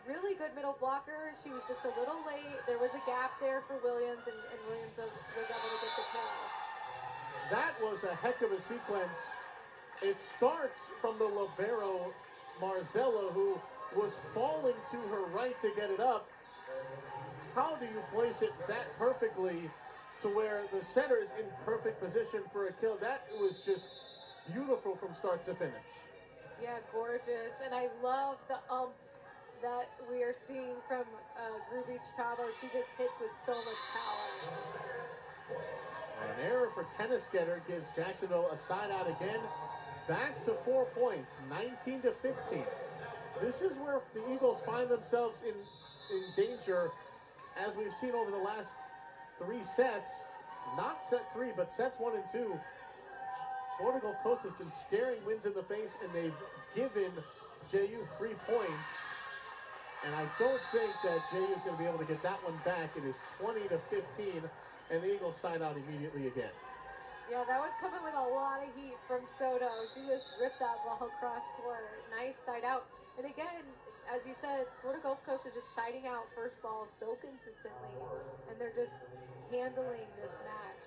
really good middle blocker. She was just a little late. There was a gap there for Williams, and Williams was able to get the kill. That was a heck of a sequence. It starts from the libero, Marzella, who was falling to her right to get it up. How do you place it that perfectly to where the center is in perfect position for a kill? That was just beautiful from start to finish. Yeah, gorgeous. And I love the that we are seeing from Grubic Chavo. She just hits with so much power. An error for Tennis Getter gives Jacksonville a side out again. Back to 4 points, 19-15. This is where the Eagles find themselves in danger, as we've seen over the last 3 sets. Not set 3, but sets 1 and 2. Florida Gulf Coast has been staring wins in the face, and they've given JU 3 points. And I don't think that JU is going to be able to get that one back. It is 20-15, and the Eagles side out immediately again. Yeah, that was coming with a lot of heat from Soto. She just ripped that ball across court. Nice side out. And again, as you said, Florida Gulf Coast is just siding out first ball so consistently, and they're just handling this match.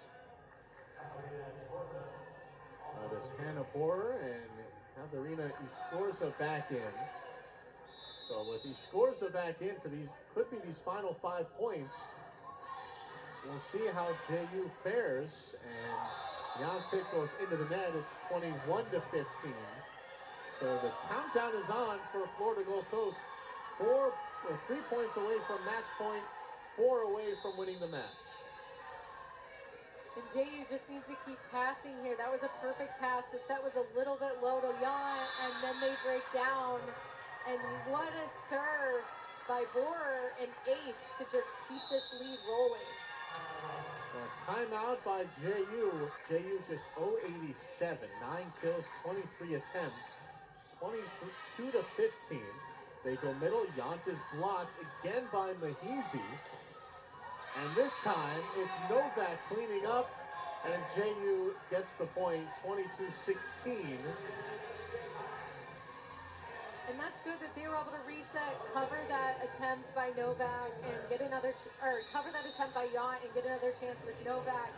This Hannah Borer and Katharina Iscorza back in. So with Iscorza back in for these, could be these final 5 points. We'll see how JU fares, and Jansic goes into the net. It's 21-15. So the countdown is on for Florida Gulf Coast. 3 points away from match point, 4 away from winning the match. And JU just needs to keep passing here. That was a perfect pass. The set was a little bit low to Jan, and then they break down. And what a serve by Borer and Ace to just keep this lead rolling. Timeout by JU. JU's just 0-87. 9 kills, 23 attempts. 22 to 15. They go middle. Yant is blocked again by Mahizi. And this time, it's Novak cleaning up, and JU gets the point, 22-16. And that's good that they were able to reset, cover that attempt by Novak, and get another, or cover that attempt by Yant and get another chance with Novak.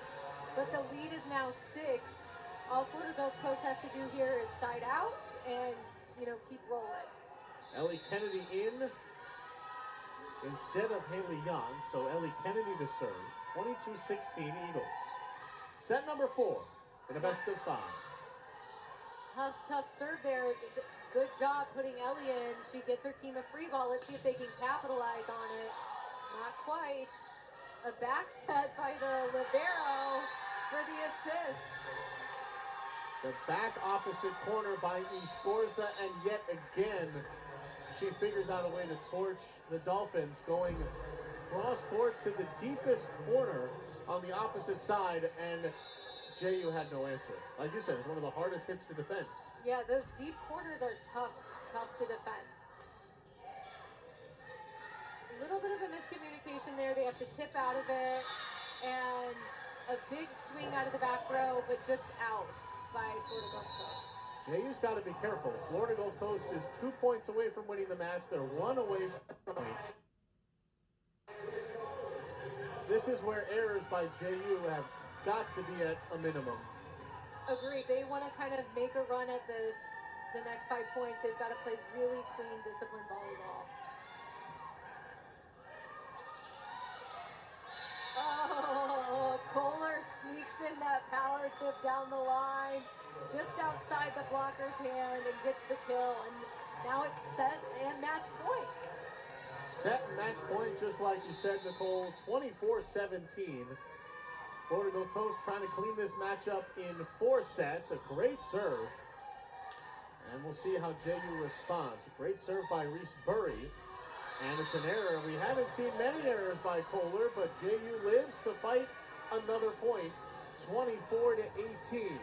But the lead is now 6. All Florida Gulf Coast has to do here is side out and, keep rolling. Ellie Kennedy in instead of Haley Yant, so Ellie Kennedy to serve. 22-16 Eagles. Set number 4 in a best of 5. Tough serve there. Good job putting Ellie in. She gets her team a free ball. Let's see if they can capitalize on it. Not quite. A back set by the libero for the assist. The back opposite corner by Esforza, and yet again, she figures out a way to torch the Dolphins, going cross court to the deepest corner on the opposite side, and JU had no answer. Like you said, it's one of the hardest hits to defend. Yeah, those deep corners are tough to defend. A little bit of a miscommunication there. They have to tip out of it, and a big swing out of the back row, but just out by Florida Gulf Coast. JU's got to be careful. Florida Gulf Coast is 2 points away from winning the match. They're 1 away from winning. This is where errors by JU have got to be at a minimum. Agreed. They want to kind of make a run at the next 5 points. They've got to play really clean, disciplined volleyball. Oh, Kohler sneaks in that power tip down the line, just outside the blocker's hand, and gets the kill. And now it's set and match point. Set and match point, just like you said, Nicole, 24-17. Florida Gulf Coast trying to clean this matchup in 4 sets. A great serve. And we'll see how JU responds. A great serve by Reese Burry. And it's an error. We haven't seen many errors by Kohler, but JU lives to fight another point. 24-18.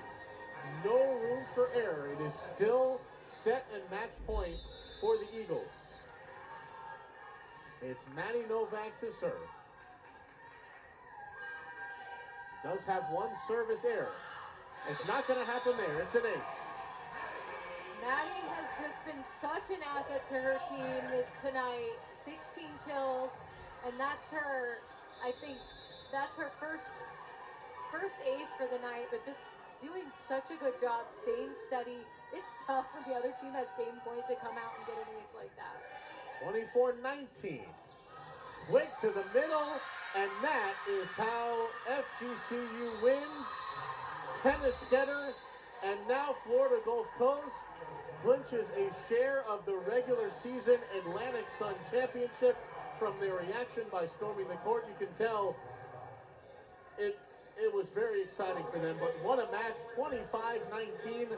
No room for error. It is still set and match point for the Eagles. It's Maddie Novak to serve. Does have 1 service error. It's not going to happen there. It's an ace. Maddie has just been such an asset to her team tonight. 16 kills, and that's her, I think, that's her first ace for the night, but just doing such a good job, staying steady. It's tough when the other team has game points to come out and get an ace like that. 24-19. Quick to the middle, and that is how FGCU wins. Tennis getter, and now Florida Gulf Coast clinches a share of the regular season Atlantic Sun Championship. From their reaction by storming the court, you can tell it was very exciting for them. But what a match, 25-19.